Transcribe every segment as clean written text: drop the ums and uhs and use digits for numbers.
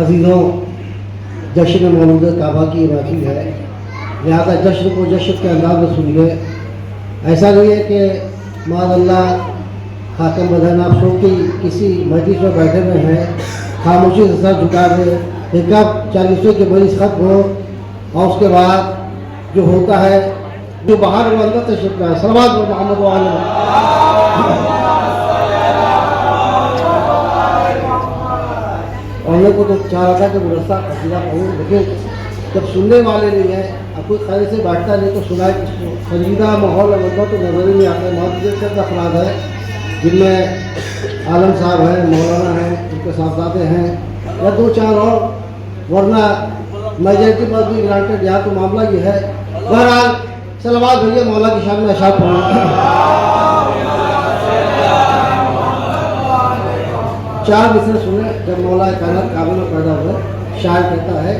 عزیزوں، جشن مولود کعبہ کی راکھی ہے، لہذا جشن کو جشن کے انداز میں سنیے۔ ایسا نہیں ہے کہ معاذ اللہ حاکم بدن آپ سو کی کسی مجلس میں بیٹھے ہوئے ہیں، خاموشی سے سر جھکا دے، کہ کب 40ویں کے مریض ختم ہو اور اس کے بعد جو ہوتا ہے جو باہر وہ اندر تشریف لائے۔ صلوات محمد اور میرے کو تو چاہ رہا تھا کہ گزشتہ قصیدہ پڑھوں، لیکن جب سننے والے نہیں ہیں، اب کوئی خیر سے بیٹھتا نہیں تو سنائے کس کو؟ سنجیدہ ماحول اور تو نظر ہی نہیں آتا ہے۔ بہت چند افراد ہیں جن میں عالم صاحب ہیں، مولانا ہیں، ان کے صاحبزادے ہیں یا دو چار اور، ورنہ میجورٹی پر بھی گرانٹیڈ یہاں تو معاملہ یہ ہے۔ بہرحال صلوات بھیجیے مولا کی شان میں اشعار پڑھیں۔ 4 مصرع سنیں۔ جب مولا کائنات کعبے میں پیدا ہوئے، شاعر کہتا ہے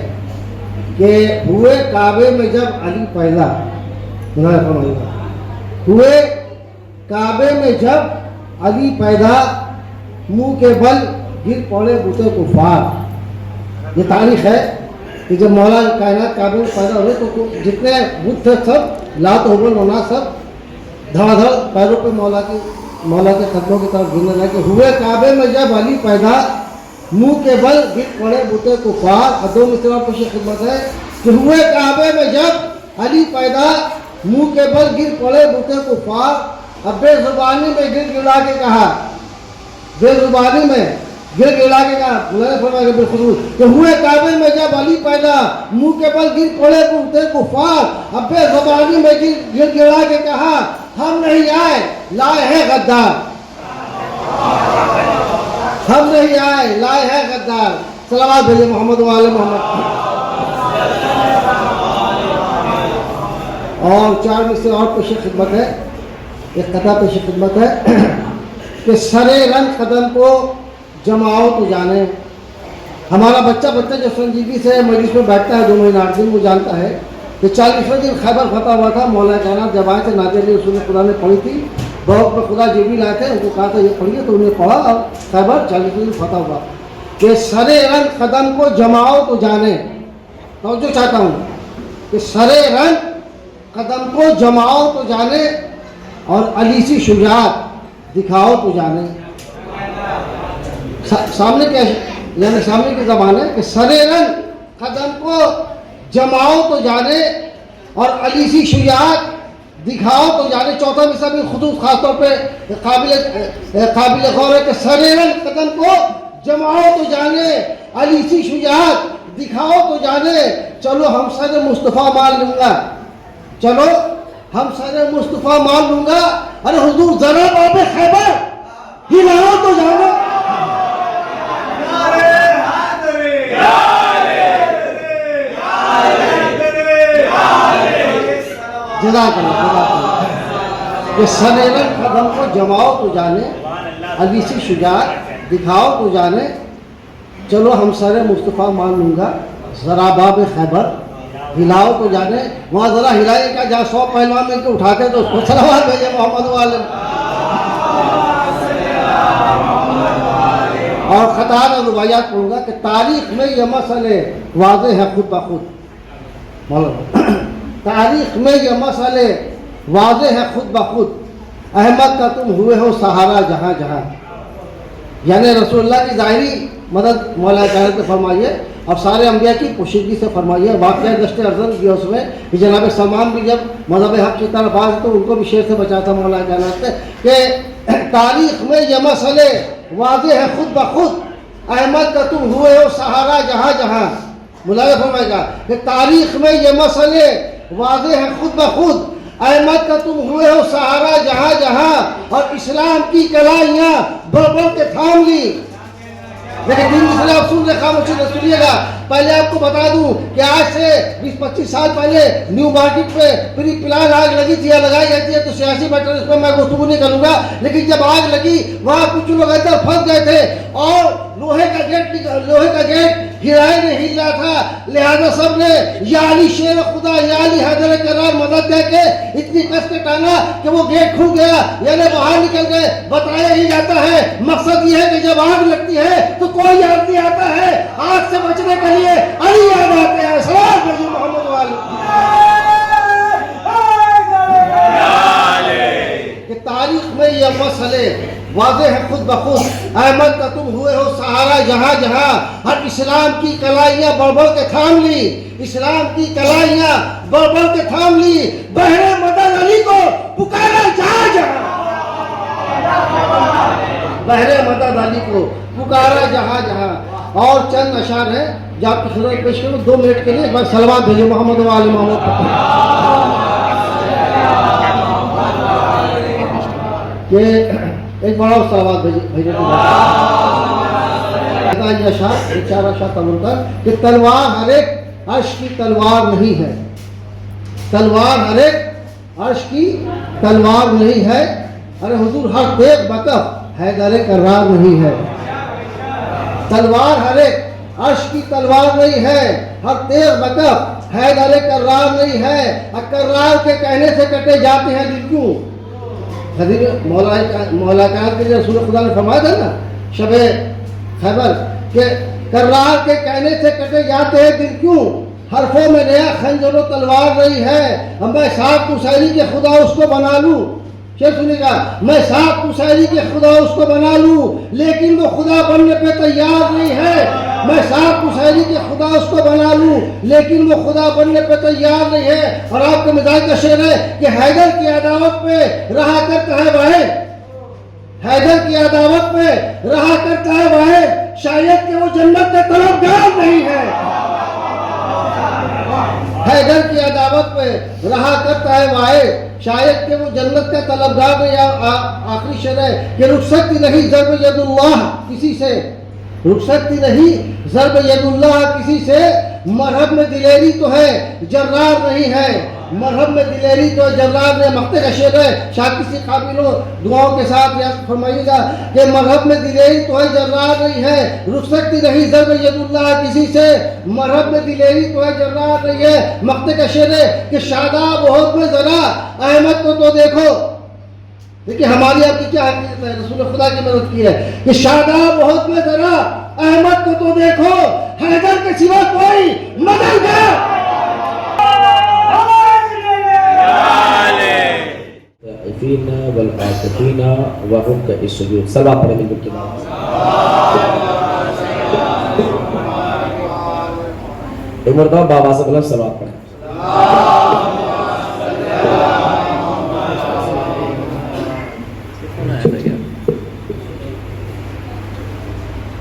کہ ہوئے کعبے میں جب علی پیدا، ہوئے کعبے میں جب علی پیدا، منہ کے بل گر پڑے بوتے کفار۔ یہ تاریخ ہے کہ جب مولا کائنات کعبے میں پیدا ہوئے تو جتنے بت تھے سب لات و حبل ونا سب دھڑا دھڑ پیروں پہ مولا کے قدموں کی طرف گرنے لگے کہ ہوئے کعبے میں جب علی پیدا، منہ کے بل گر پڑے بوتے کفار۔ اور 2 مصرع پیش خدمت ہے کہ ہوئے کعبے میں جب علی پیدا، منہ کے بل گر پڑے بوتے کفار۔ اب بے زبانی میں گر گڑا کے کہا، بے زبانی میں گر گڑا کے کہا، مولا نے فرمایا بالخصوص کہ ہوئے کعبے میں جب علی پیدا، منہ کے بل گر پڑے بوتے کفار۔ اب بے زبانی میں گر گڑا کے کہا، ہم نہیں آئے لائے ہیں غدار، ہم نہیں آئے لائے ہیں غدار۔ صلوات بھیجیے محمد و آل محمد۔ اور 4 مصرع اور پیش خدمت ہے، ایک قطعہ پیش خدمت ہے کہ سرے رنگ قدم کو جماؤ تو جانے۔ ہمارا بچہ جو سنجیدگی سے مجلس میں بیٹھتا ہے 2 مہینہ 8 دن، وہ جانتا ہے کہ 40ویں دن خیبر فتح ہوا تھا۔ مولا کائنات جب آئے تھے نازل علیہ رسول خدا نے پڑھی تھی، بہت میں خدا جبریل آئے تھے، ان کو کہا تھا یہ پڑھیے، تو انہیں پڑھا اور خیبر 40ویں دن فتح ہوا۔ کہ سرے رنگ قدم کو جماؤ تو جانے، توجہ چاہتا ہوں کہ سرے رنگ قدم کو جماؤ تو جانے اور علی سی شجاعت دکھاؤ تو جانے۔ سامنے کیا یعنی سامنے کی زبان ہے کہ سرے رنگ قدم کو جماؤ تو جانے اور علی سی شجاعت دکھاؤ تو جانے۔ 4تھا مصرع بھی خصوص خاص طور پہ قابل غور ہے کہ سرے رنگ قدم کو جماؤ تو جانے، علی سی شجاعت دکھاؤ تو جانے۔ چلو ہم سر مصطفیٰ مان لوں گا، چلو ہم سر مصطفیٰ مان لوں گا۔ ارے حضور ذرا باب خیبر ہلاؤ تو جانا۔ جزاک اللہ۔ کہ سرے رنگ قدم کو جماؤ تو جانے، علی سی شجاعت دکھاؤ تو جانے۔ چلو ہم سر مصطفیٰ مان لوں گا، ذرا باب خیبر ہلاؤ تو جانے۔ وہاں ذرا ہلائے کا جہاں 100 پہلوان مل کے اٹھاتے تو اس کو صلوات بھیجے محمد والے۔ اور خطار اور روایات پڑھوں گا کہ تاریخ میں یہ مسئلے واضح ہے خود بخود۔ تاریخ میں یہ مسئلے واضح ہے خود بخود، احمد کا تم ہوئے ہو سہارا جہاں جہاں۔ یعنی رسول اللہ کی ظاہری مدد مولا کائنات نے فرمائیے اور سارے انبیاء کی پوشیدگی سے فرمائیے۔ واقعہ دشت ارزل بھی اس میں کہ جناب سلمان بھی جب مذہب حق کی طرف آئے تو ان کو بھی شیر سے بچا تھا مولا کائنات نے کہ تاریخ میں یہ مسئلے واضح ہے خود بخود، احمد کا تم ہوئے ہو سہارا جہاں جہاں۔ مولا نے فرمائے گا کہ تاریخ میں یہ مسئلے واضح ہے خود بخود، احمد کا تم ہوئے ہو سہارا جہاں جہاں، اور اسلام کی کلائیاں بڑھ بڑھ کے تھام لی۔ لیکن دین مسئلہ افسوس سے خاموشی نہ سنیے گا۔ پہلے آپ کو بتا دوں کہ آج سے 20-25 سال پہلے نیو مارکیٹ پہ پری پلان آگ لگی تھی یا لگائی جاتی ہے تو سیاسی میٹر اس پر میں گفتگو نہیں کروں گا، لیکن جب آگ لگی وہاں کچھ لوگ ادھر پھنس گئے تھے اور لوہے کا گیٹ ہرائے نے ہلا تھا، لہذا سب نے یا علی شیر خدا یا علی حیدر کرار مدد دے کے اتنی کس کے ٹانگا کہ وہ گیٹ کھل گیا، یعنی باہر نکل گئے۔ بتایا ہی جاتا ہے مقصد یہ ہے کہ جب آگ لگتی ہے تو کوئی یاد نہیں آتا ہے، آگ سے بچنے کے لیے علی یاد آتے ہیں۔ صلوات بھیجو محمد والی کہ تاریخ میں یہ مسئلے واضح ہے خود بخود۔ احمد کا تم ہوئے ہو سہارا جہاں جہاں، ہر اسلام کی کلائیاں بڑھ بڑھ کے تھام لی، اسلام کی کلائیاں بڑھ بڑھ کے تھام لی، بہرے مدد علی کو پکارا جہاں جہاں، بہرے مدد علی کو پکارا جہاں جہاں۔ اور چند اشعار ہیں جو آپ کی خدمت پیش کروں 2 منٹ کے لیے، بس صلوات بھیجو محمد و آل محمد کہ ایک بڑا صلوات بھیجو چار اشعار کا منکر کہ تلوار ہر ایک عرش کی تلوار نہیں ہے، تلوار ہر ایک عرش کی تلوار نہیں ہے، ارے حضور ہر تیغ بکف حیدر کرار نہیں ہے، تلوار ہر ایک عرش کی تلوار نہیں ہے، ہر تیغ بکف حیدر کرار نہیں ہے، کرار کے کہنے سے کٹے جاتے ہیں دل کیوں؟ حضرت مولا کائنات کے رسول خدا نے فرمایا تھا نا شب خیبر کہ کرار کے کہنے سے کٹے جاتے ہیں دل کیوں؟ حرفوں میں نیا خنجر و تلوار نہیں ہے، میں سات قصیری کے خدا اس کو بنا لوں، شیخ سنی گا، میں سات قصیری کے خدا اس کو بنا لوں لیکن وہ خدا بننے پہ تیار نہیں ہے، میں سات قصیری کے خدا اس کو بنا لوں لیکن وہ خدا بننے پہ تیار نہیں ہے۔ اور آپ کے مزاج کا شعر ہے کہ حیدر کی عداوت پہ رہا کرتا ہے واحد، حیدر کی عداوت پہ رہا کرتا ہے واحد، شاید کہ وہ جنت کا طلبگار نہیں ہے، حیدر کی عداوت پہ رہا کرتا ہے واحد، شاید کہ وہ جنت کا طلبگار نہیں۔ آخری شعر ہے کہ رک سکتی نہیں ضرب ید اللہ کسی سے، رک سکتی نہیں ضرب ید اللہ کسی سے، مرحب میں دلیری تو ہے جرار نہیں ہے، مرحب میں دلیری تو جرار نے مقتے کا شعر ہے، شاید کسی قابلوں دعاؤں کے ساتھ یاد فرمائیے گا کہ مرحب میں دلیری تو ہے جرار نہیں ہے، رک سکتی نہیں ضرب ید اللہ کسی سے، مرحب میں دلیری تو ہے جرار نہیں ہے۔ مقتے کا شعر ہے کہ شاداب بہت میں ذرا احمد کو تو دیکھو، دیکھیں ہماری آپ کی کیا حقیقت ہے، رسول خدا کی مدد کی ہے کہ شاداب بہت میں ذرا احمد کو تو دیکھو، حیدر کے سوا کوئی مددگار فینا والعاکفین ورکع السجود۔ صلوات پڑھیں مل کے بعد ایک مرتبہ بابا سے بلند صلوات پڑھیں۔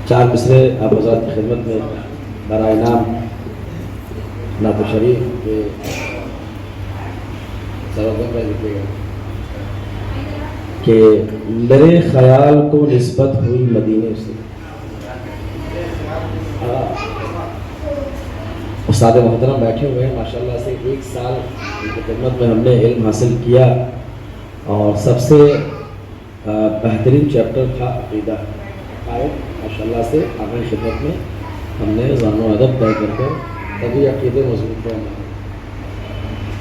چار مصرے آپ حضرات کی خدمت میں برائے نام نعت شریف کے سرودوں میں لکھے گئے کہ میرے خیال کو نسبت ہوئی مدینے سے۔ استاد محترم بیٹھے ہوئے ہیں ماشاءاللہ سے 1 سال ان کی خدمت میں ہم نے علم حاصل کیا اور سب سے بہترین چیپٹر تھا عقیدہ ماشاءاللہ سے آپ کی خدمت میں ہم نے ذہن و ادب طے کر کے تبھی عقیدے مضبوط کرنا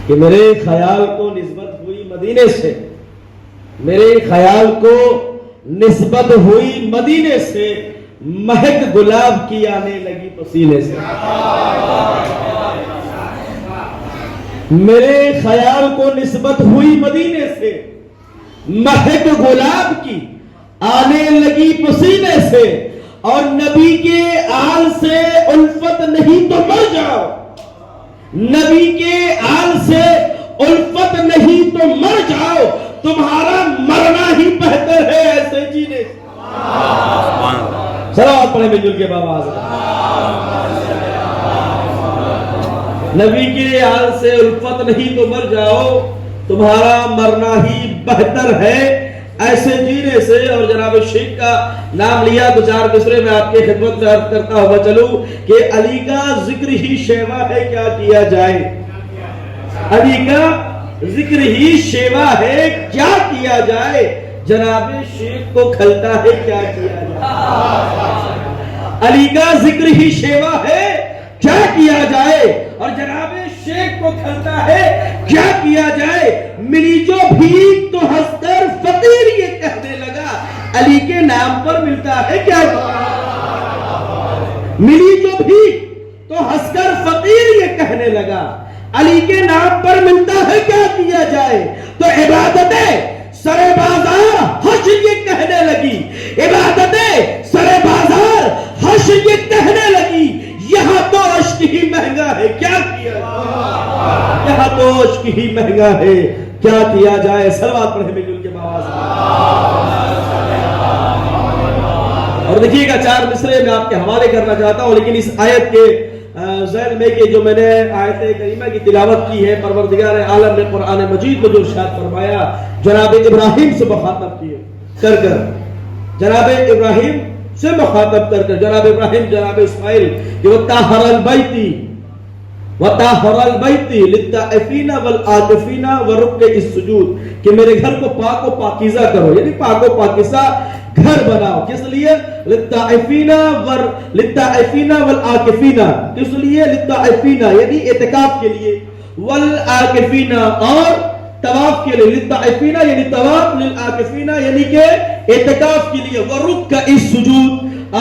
کہ میرے خیال کو نسبت ہوئی مدینے سے، میرے خیال کو نسبت ہوئی مدینے سے، مہک گلاب کی آنے لگی پسینے سے۔ میرے خیال کو نسبت ہوئی مدینے سے، مہک گلاب کی آنے لگی پسینے سے، اور نبی کے آل سے الفت نہیں تو مر جاؤ، نبی کے آل سے الفت نہیں تو مر جاؤ، تمہارا مرنا ہی بہتر ہے ایسے جینے سے۔ صلوات پڑھیں مل جل کے بابا نبی کے آل سے الفت نہیں تو مر جاؤ، تمہارا مرنا ہی بہتر ہے ایسے جینے سے۔ اور جناب شیخ کا نام لیا تو 4 مصرے میں آپ کی خدمت میں عرض کرتا ہوا چلوں کہ علی کا ذکر ہی شیوا ہے کیا کیا جائے، علی کا ذکر ہی شیوا ہے کیا کیا جائے، جناب شیخ کو کھلتا ہے کیا کیا جائے، علی کا ذکر ہی شیوا ہے کیا کیا جائے، اور جناب شیخ کو کھلتا ہے کیا کیا جائے، ملی جو بھیک تو ہنس کر فقیر یہ کہنے لگا علی کے نام پر ملتا ہے کیا، ملی جو بھیک تو ہنس کر فقیر یہ کہنے لگا علی کے نام پر ملتا ہے کیا کیا جائے، تو عبادتیں سرے بازار حج یہ کہنے لگی، عبادتیں سرے بازار حج یہ کہنے لگی، یہاں تو عشق ہی مہنگا ہے کیا کیا جائے، یہاں تو عشق ہی مہنگا ہے کیا کیا جائے، صلوات پڑھیں مل جل کے باواز۔ اور دیکھیے گا 4 مصرے میں آپ کے حوالے کرنا چاہتا ہوں، لیکن اس آیت کے ذیل میں کہ جو میں نے آیت کریمہ کی تلاوت کی ہے، پروردگار عالم نے قرآن مجید میں جو ارشاد فرمایا جناب ابراہیم سے مخاطب کیے کر جناب ابراہیم سے مخاطب کر جناب ابراہیم جناب اسماعیل کہ وَطَاهَرَ الْبَيْتِ وَطَاهَرَ الْبَيْتِ لِلطَّائِفِينَ وَالْعَاكِفِينَ وَرُكَّعِ السُّجُودِ کہ میرے گھر کو پاک و پاکیزہ کرو، یعنی پاک و پاکیزہ گھر بناؤ، کس لیے للطائفین والعاکفین، کس لیے للطائفین یعنی اعتکاف کے لیے، والعاکفین اور طواف کے لیے، للطائفین یعنی طواف، للعاکفین یعنی کہ اعتکاف کے لیے، ورکع السجود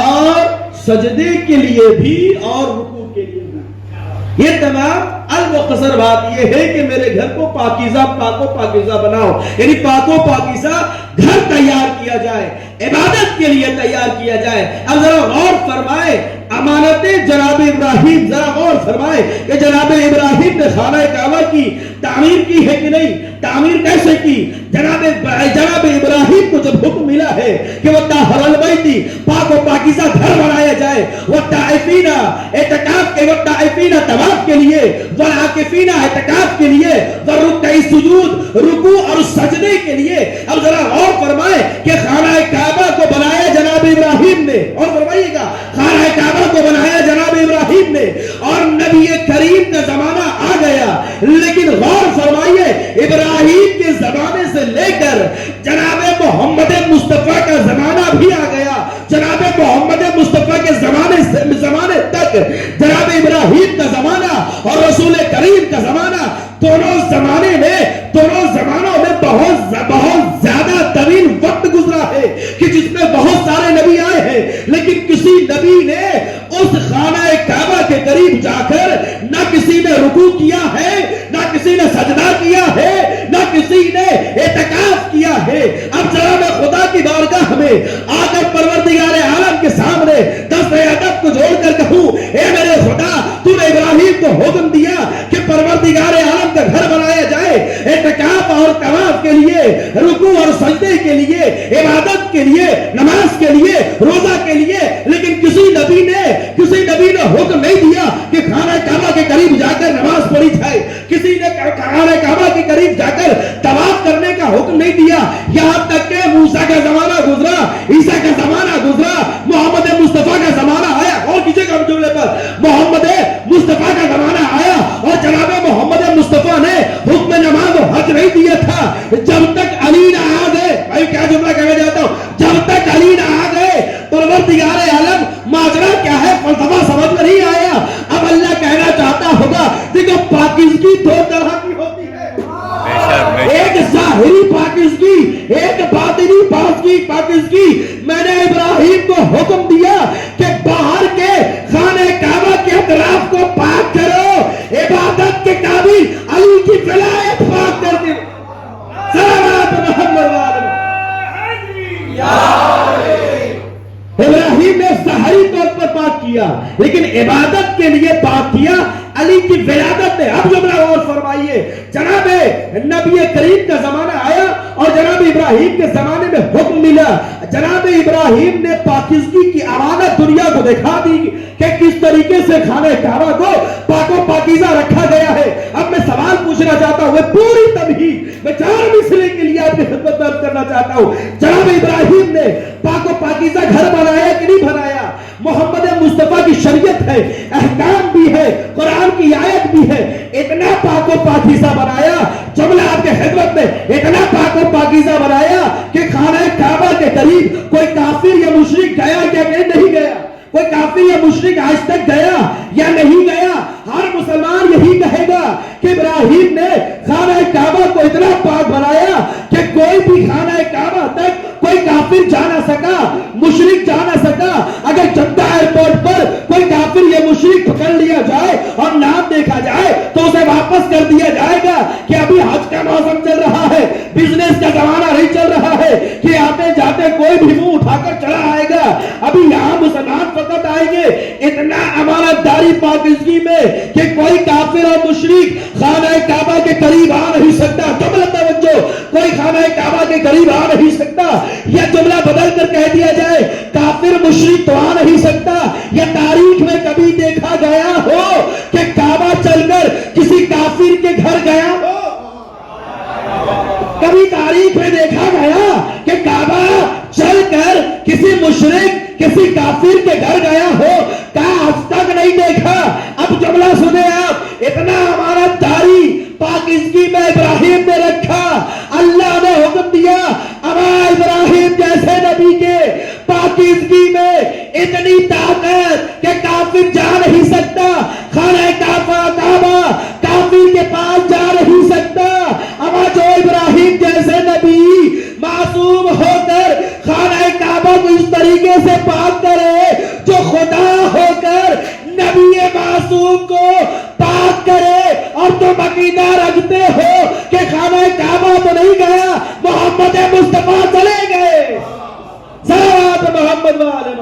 اور سجدے کے لیے بھی اور رکوع کے لیے بھی۔ یہ تمام المختصر بات یہ ہے کہ میرے گھر کو پاکیزہ پاک و پاکیزہ بناؤ، یعنی پاک و پاکیزہ گھر تیار کیا جائے، عبادت کے لیے تیار کیا جائے۔ اب ذرا غور فرمائے امانت جناب ابراہیم، ذرا غور فرمائے کہ جناب ابراہیم نے خانہ کعبہ کی تعمیر کی ہے کہ نہیں، تعمیر کیسے کی؟ جناب ابراہیم کو جب حکم ملا ہے کہ وہ طاہر البیت پاک و پاکیزہ گھر بنایا جائے، وہ طائفین اعتکاف کے، وہ طائفین طواف کے لیے، والعاکفین اعتکاف کے لیے، ورکع السجود رکوع اور سجدے کے لیے۔ اب ذرا غور فرمائے کہ خانہ کعبہ کو بنایا جناب ابراہیم نے، اور فرمائیے گا خانہ کعبہ کو بنایا جناب ابراہیم نے، اور نبی کریم کا زمانہ آ گیا، لیکن غور فرمائیے ابراہیم کے زمانے سے لے کر جناب محمد مصطفیٰ کا زمانہ بھی آ گیا، جناب محمد مصطفیٰ کے زمانے تک جناب ابراہیم کا زمانہ اور رسول کریم کا زمانہ، دونوں زمانوں میں بہت زیادہ طویل وقت گزرا ہے کہ جس میں بہت سارے نبی آئے ہیں، لیکن کسی نبی نے اس خانہ کعبہ کے قریب جا کر نہ کسی نے رکوع کیا ہے، نہ کسی نے سجدہ کیا ہے، نہ کسی نے اعتکاف کیا ہے۔ اب ذرا میں خدا کی بارگاہ میں آ کر پروردگار عالم کے سامنے دست ادب کو جوڑ کر کہوں، اے میرے خدا، تو نے ابراہیم کو حکم دیا کہ پروردگار عالم کا گھر بنایا جائے، اعتکاف اور طواف کے لیے، رکوع اور سجدے کے لیے، عبادت کے لیے، نماز کے لیے، روزہ کے لیے، لیکن کسی نبی نے حکم نہیں دیا کہ خانہ کعبہ کے قریب جا کر نماز پڑھی جائے، کسی نے خانہ کعبہ کے قریب جا کر طواف کرنے کا حکم نہیں دیا، یہاں تک کہ موسیٰ کا زمانہ گزرا، عیسیٰ کا زمانہ گزرا، محمد مصطفیٰ کا زمانہ آیا، اور کسی کا جملے پر محمد مصطفیٰ کا زمانہ آیا، اور جناب محمد مصطفیٰ نے حکم نماز و حج نہیں دیا تھا جب تک علی نہ آ گئے۔ بھائی کیا جملہ کہنا چاہتا ہوں، جب تک علی نہ آ گئے پروردگار عالم ماجرا کیا ہے فلسفہ سمجھ میں نہیں آیا۔ اب اللہ کہنا چاہتا ہوگا دیکھو پاکیزگی 2 طرح کی ہوتی ہے، ایک ظاہری پاکیزگی، ایک باطنی پاکیزگی۔ میں نے ابراہیم کو حکم دیا کہ باہر کے خانہ کعبہ کے اطراف کو پاک کرو، عبادت کے قابل علی کی ولایت پاک کر کے سلامات محمد ابراہیم نے ظاہری طور پر پاک کیا، لیکن عبادت کے لیے پاک کیا علی کی ولادت نے۔ اب جملہ غور فرمائیے، جناب نبی کریم کا زمانہ آیا اور جناب ابراہیم کے زمانے میں حکم ملا، جناب ابراہیم نے پاکیزگی کی امانت دنیا کو دکھا دی کہ کس طریقے سے خانہ کعبہ کو پاک و پاکیزہ رکھا گیا ہے۔ اب میں سوال پوچھنا چاہتا ہوں، پوری تمہید میں 4 مصرے کے لیے آپ کی خدمت میں عرض کرنا چاہتا ہوں، جناب ابراہیم نے پاک و پاکیزہ گھر بنایا کہ نہیں بنایا؟ محمد مصطفیٰ کی شریعت ہے، احکام بھی ہے، قرآن کی آیت بھی ہے، اتنا پاک و پاکیزہ بنایا، جملہ آپ کے خدمت میں، اتنا پاک و پاکیزہ بنایا کہ خانہ کعبہ کے قریب کوئی کافر یا مشرک گیا کیا کہ نہیں گیا؟ کوئی کافر یا مشرک آج تک گیا یا نہیں گیا؟ ہر مسلمان یہی کہے گا کہ ابراہیم نے خانہ کعبہ کو اتنا پاک بنایا کہ کوئی بھی خانہ کعبہ تک کوئی کافر جا نہ سکا، مشرک جا نہ سکا۔ اگر جدہ ایئرپورٹ پر کوئی کافر یا مشرک پکڑ لیا جائے اور نام دیکھا جائے تو اسے واپس کر دیا جائے گا کہ ابھی حج کا موسم چل رہا ہے، بزنس کا زمانہ نہیں چل رہا ہے کہ آتے جاتے کوئی بھی منہ اٹھا کر چلا آئے گا، ابھی یہاں مسلمان فقط آئیں گے۔ اتنا امانت داری پاکیزگی میں کہ کوئی کافر اور مشرک خانہ کعبہ کے قریب آ نہیں سکتا۔ جملہ توجہ، کوئی خانہ کعبہ کے قریب آ نہیں سکتا، یا جملہ بدل کر کہہ دیا جائے کافر مشرک تو آ نہیں سکتا۔ یا تاریخ میں کبھی دیکھا گیا ہو کہ کعبہ چل کر کسی کافر کے گھر گیا ہو؟ کبھی تاریخ میں دیکھا گیا کہ کعبہ چل کر کسی مشرک کسی کافر کے گھر گیا ہو؟ کہا آج تک نہیں دیکھا۔ اب جملہ سنے آپ، اتنا امانت داری پاکیزگی میں ابراہیم نے رکھا، اللہ نے حکم دیا ابا ابراہیم جیسے نبی کے پاکیزگی میں اتنی طاقت کہ کافر جا نہیں سکتا، خانہ کعبہ کافر کے پاس جا نہیں سکتا۔ ابا جو ابراہیم جیسے نبی معصوم ہو کر خانہ کعبہ کو اس طریقے سے پاک کرے، جو خدا ہو کر نبی معصوم کو پاک کرے، اور تم عقیدہ رکھتے ہو کہ خانہ کعبہ تو نہیں گیا، محمد مصطفیٰ چلے گئے۔ صلوات محمد والے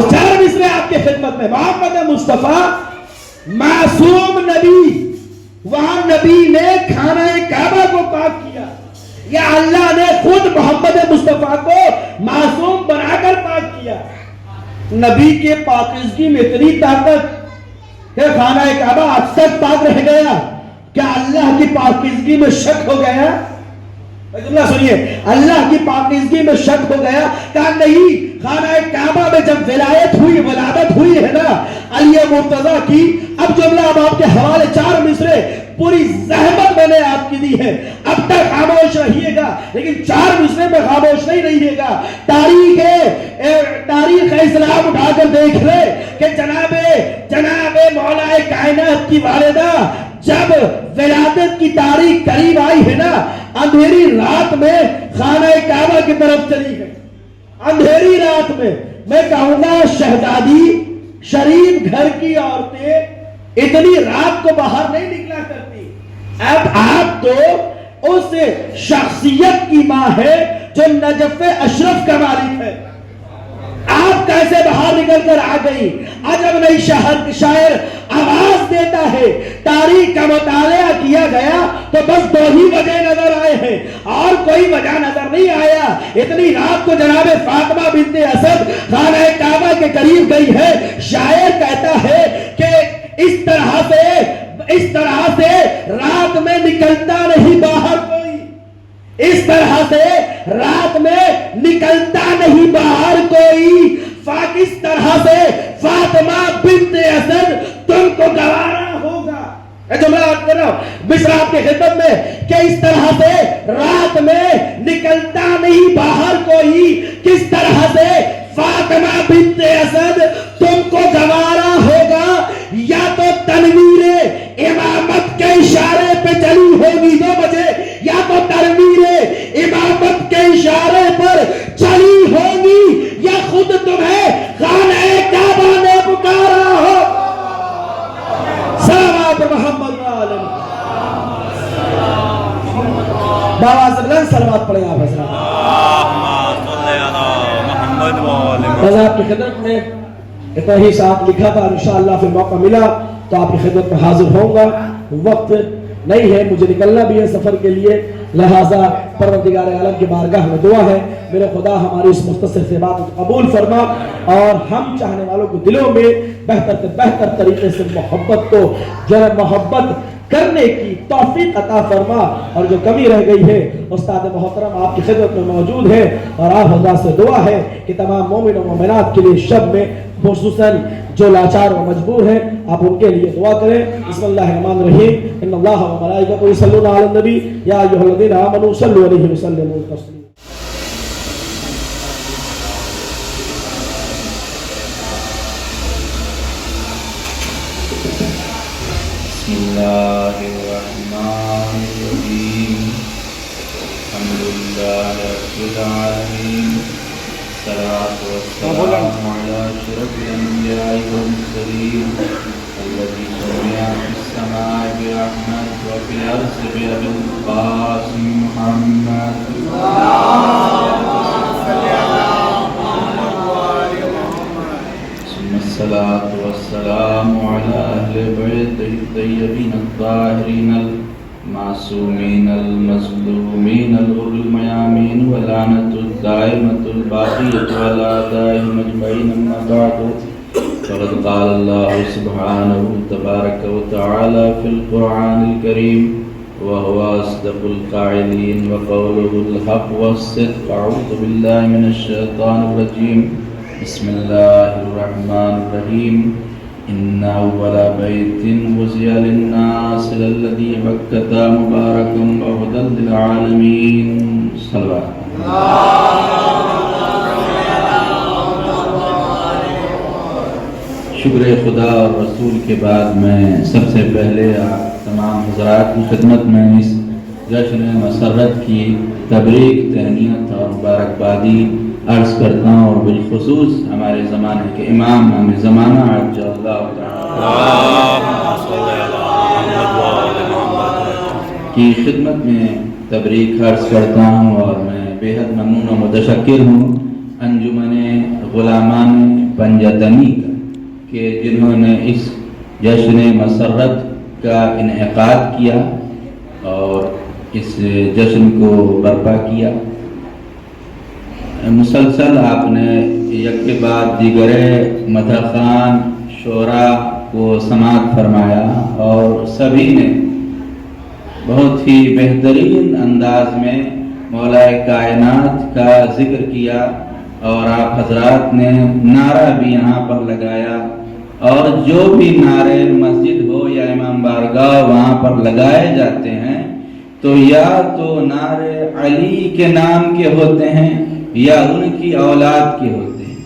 چار مصرے آپ کے خدمت میں۔ محمد مصطفیٰ معصوم نبی، وہاں نبی نے خانہ کعبہ کو پاک کیا، یا اللہ نے خود محمد مصطفیٰ کو معصوم بنا کر پاک کیا؟ نبی کے پاکیزگی میں اتنی طاقت کہ خانہ کعبہ آج تک پاک رہ گیا۔ کیا اللہ کی پاکیزگی میں شک ہو گیا؟ جملہ سنیے، اللہ کی پاکیزگی میں شک ہو گیا؟ کہا نہیں، خانہ کعبہ میں جب ولادت ہوئی ہے نا علی مرتضیٰ کی، اب جملہ اب آپ کے حوالے چار مصرے پوری زحمت میں نے آپ کی دی ہے، اب تک خاموش رہیے گا، لیکن چار مصرے میں خاموش نہیں رہیے گا۔ تاریخ اسلام اٹھا کر دیکھ لے کہ جناب مولا کائنات کی والدہ جب ولادت کی تاریخ قریب آئی ہے نا، اندھیری رات میں خانہ کعبہ کی طرف چلی گئی۔ اندھیری رات میں کہوں گا شہزادی شریف گھر کی عورتیں اتنی رات کو باہر نہیں نکلا کرتی۔ اب آپ تو اس شخصیت کی ماں ہے جو نجف اشرف کا مالک ہے، آپ کیسے باہر نکل کر آ گئی؟ عجب نہیں شاعر آواز دیتا ہے، تاریخ کا مطالعہ کیا گیا تو بس دو ہی وجہ نظر آئے ہیں اور کوئی وجہ نظر نہیں آیا۔ اتنی رات کو جناب فاطمہ بنت اسد خانہ کعبہ کے قریب گئی ہے۔ شاعر کہتا ہے کہ اس طرح سے رات میں نکلتا نہیں باہر کوئی، اس طرح سے رات میں نکلتا نہیں باہر کوئی، کس طرح سے فاطمہ بنت اسد تم کو گوارا ہوگا۔ جملہ آپ کر رہا ہوں مصر آپ کے خدمت میں کہ اس طرح سے رات میں نکلتا نہیں باہر کوئی، کس طرح سے فاطمہ بنت اسد تم کو گوارا ہوگا۔ یا تو تنویر امامت کے اشارے پہ چلی ہوگی 2 بجے، یا تو تنویر امامت کے اشارے پر چلی ہوگی، یا خود تمہیں خانہ کعبہ نے پکارا ہو۔ صلوات محمد والے بابا بلند صلوات پڑھیں آپ حضرات۔ آپ کی خدمت میں اتنا ہی ساتھ لکھا تھا، انشاءاللہ پھر موقع ملا تو آپ کی خدمت میں حاضر ہوں گا۔ وقت نہیں ہے، مجھے نکلنا بھی ہے سفر کے لیے، لہٰذا پروردگار عالم کی بارگاہ میں دعا ہے میرے خدا ہماری اس مختصر سے بات قبول فرما، اور ہم چاہنے والوں کو دلوں میں بہتر سے بہتر طریقے سے محبت کو محبت کرنے کی توفیق عطا فرما، اور جو کمی رہ گئی ہے استاد محترم آپ کی خدمت میں موجود ہے، اور آپ حضرات سے دعا ہے کہ تمام مومن و مومنات کے لیے شب میں خصوصاً جو لاچار و مجبور ہیں آپ ان کے لیے دعا کریں۔ بسم اللہ الرحمن الرحیم، ان اللہ و ملائکتہ یصلون علی النبی یا ایھا الذین آمنوا صلوا علیہ وسلموا تسلیما۔ الله الرحمن الرحيم الحمد لله رب العالمين الصلاة والسلام على أشرف الأنبياء والمرسلين الذي سمع في السماء برحمة وفي الأرض بأبي القاسم محمد ثم الصلاة والسلام على أهل بيته الطيبين الطاهرين المعصومين المظلومين الغر الميامين واللعنة الدائمة الباقية على أعدائهم أجمعين أما بعد فقد قال الله سبحانه تبارك وتعالى في القرآن الكريم وهو أصدق القائلين وقوله الحق والصدق أعوذ بالله من الشيطان الرجيم بسم الله الرحمن الرحيم إن أول بيت وزع للناس للذي بكة مباركا وهدى للعالمين صلوات شکر خدا اور رسول کے بعد میں سب سے پہلے تمام حضرات کی خدمت میں اس جشن مسرت کی تبریک تہنیت اور مبارکبادی عرض کرتا ہوں اور بالخصوص ہمارے زمانے کے امام امام زمانہ عجل اللہ کی خدمت میں تبریک عرض کرتا ہوں اور میں بےحد ممنون و متشکر ہوں انجمن غلامان پنجتنی کا کہ جنہوں نے اس جشن مسرت کا انعقاد کیا اور اس جشن کو برپا کیا مسلسل آپ نے یک کے بعد دیگر مدحخان شعراء کو سماعت فرمایا اور سبھی نے بہت ہی بہترین انداز میں مولا کائنات کا ذکر کیا اور آپ حضرات نے نعرہ بھی یہاں پر لگایا اور جو بھی نعرے مسجد ہو یا امام بارگاہ وہاں پر لگائے جاتے ہیں تو یا تو نعرے علی کے نام کے ہوتے ہیں یا ان کی اولاد کے ہوتے ہیں.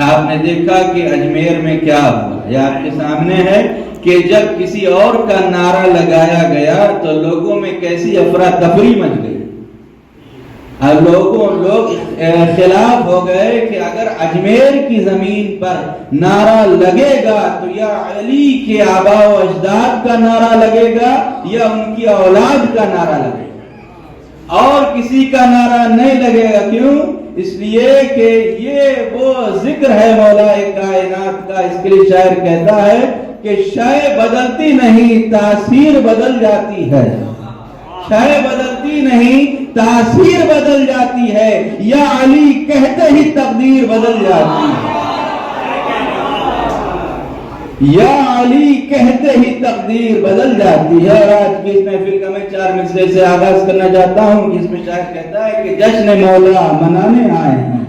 آپ نے دیکھا کہ اجمیر میں کیا ہوا یا آپ کے سامنے ہے کہ جب کسی اور کا نعرہ لگایا گیا تو لوگوں میں کیسی افراتفری مچ گئی. لوگ خلاف ہو گئے کہ اگر اجمیر کی زمین پر نعرہ لگے گا تو یا علی کے آباء و اجداد کا نعرہ لگے گا یا ان کی اولاد کا نعرہ لگے گا اور کسی کا نعرہ نہیں لگے گا. کیوں؟ اس لیے کہ یہ وہ ذکر ہے مولا کائنات کا. اس کے لیے شاعر کہتا ہے کہ شے بدلتی نہیں تاثیر بدل جاتی ہے. شے بدلتی نہیں تاثیر بدل جاتی ہے. یا علی کہتے ہی تقدیر بدل جاتی ہے. یا علی کہتے ہی تقدیر بدل جاتی ہے. اور آج کی اس محفل کا میں 4 مصرے سے آغاز کرنا چاہتا ہوں جس میں شاعر کہتا ہے کہ جشن مولا منانے آئے ہیں,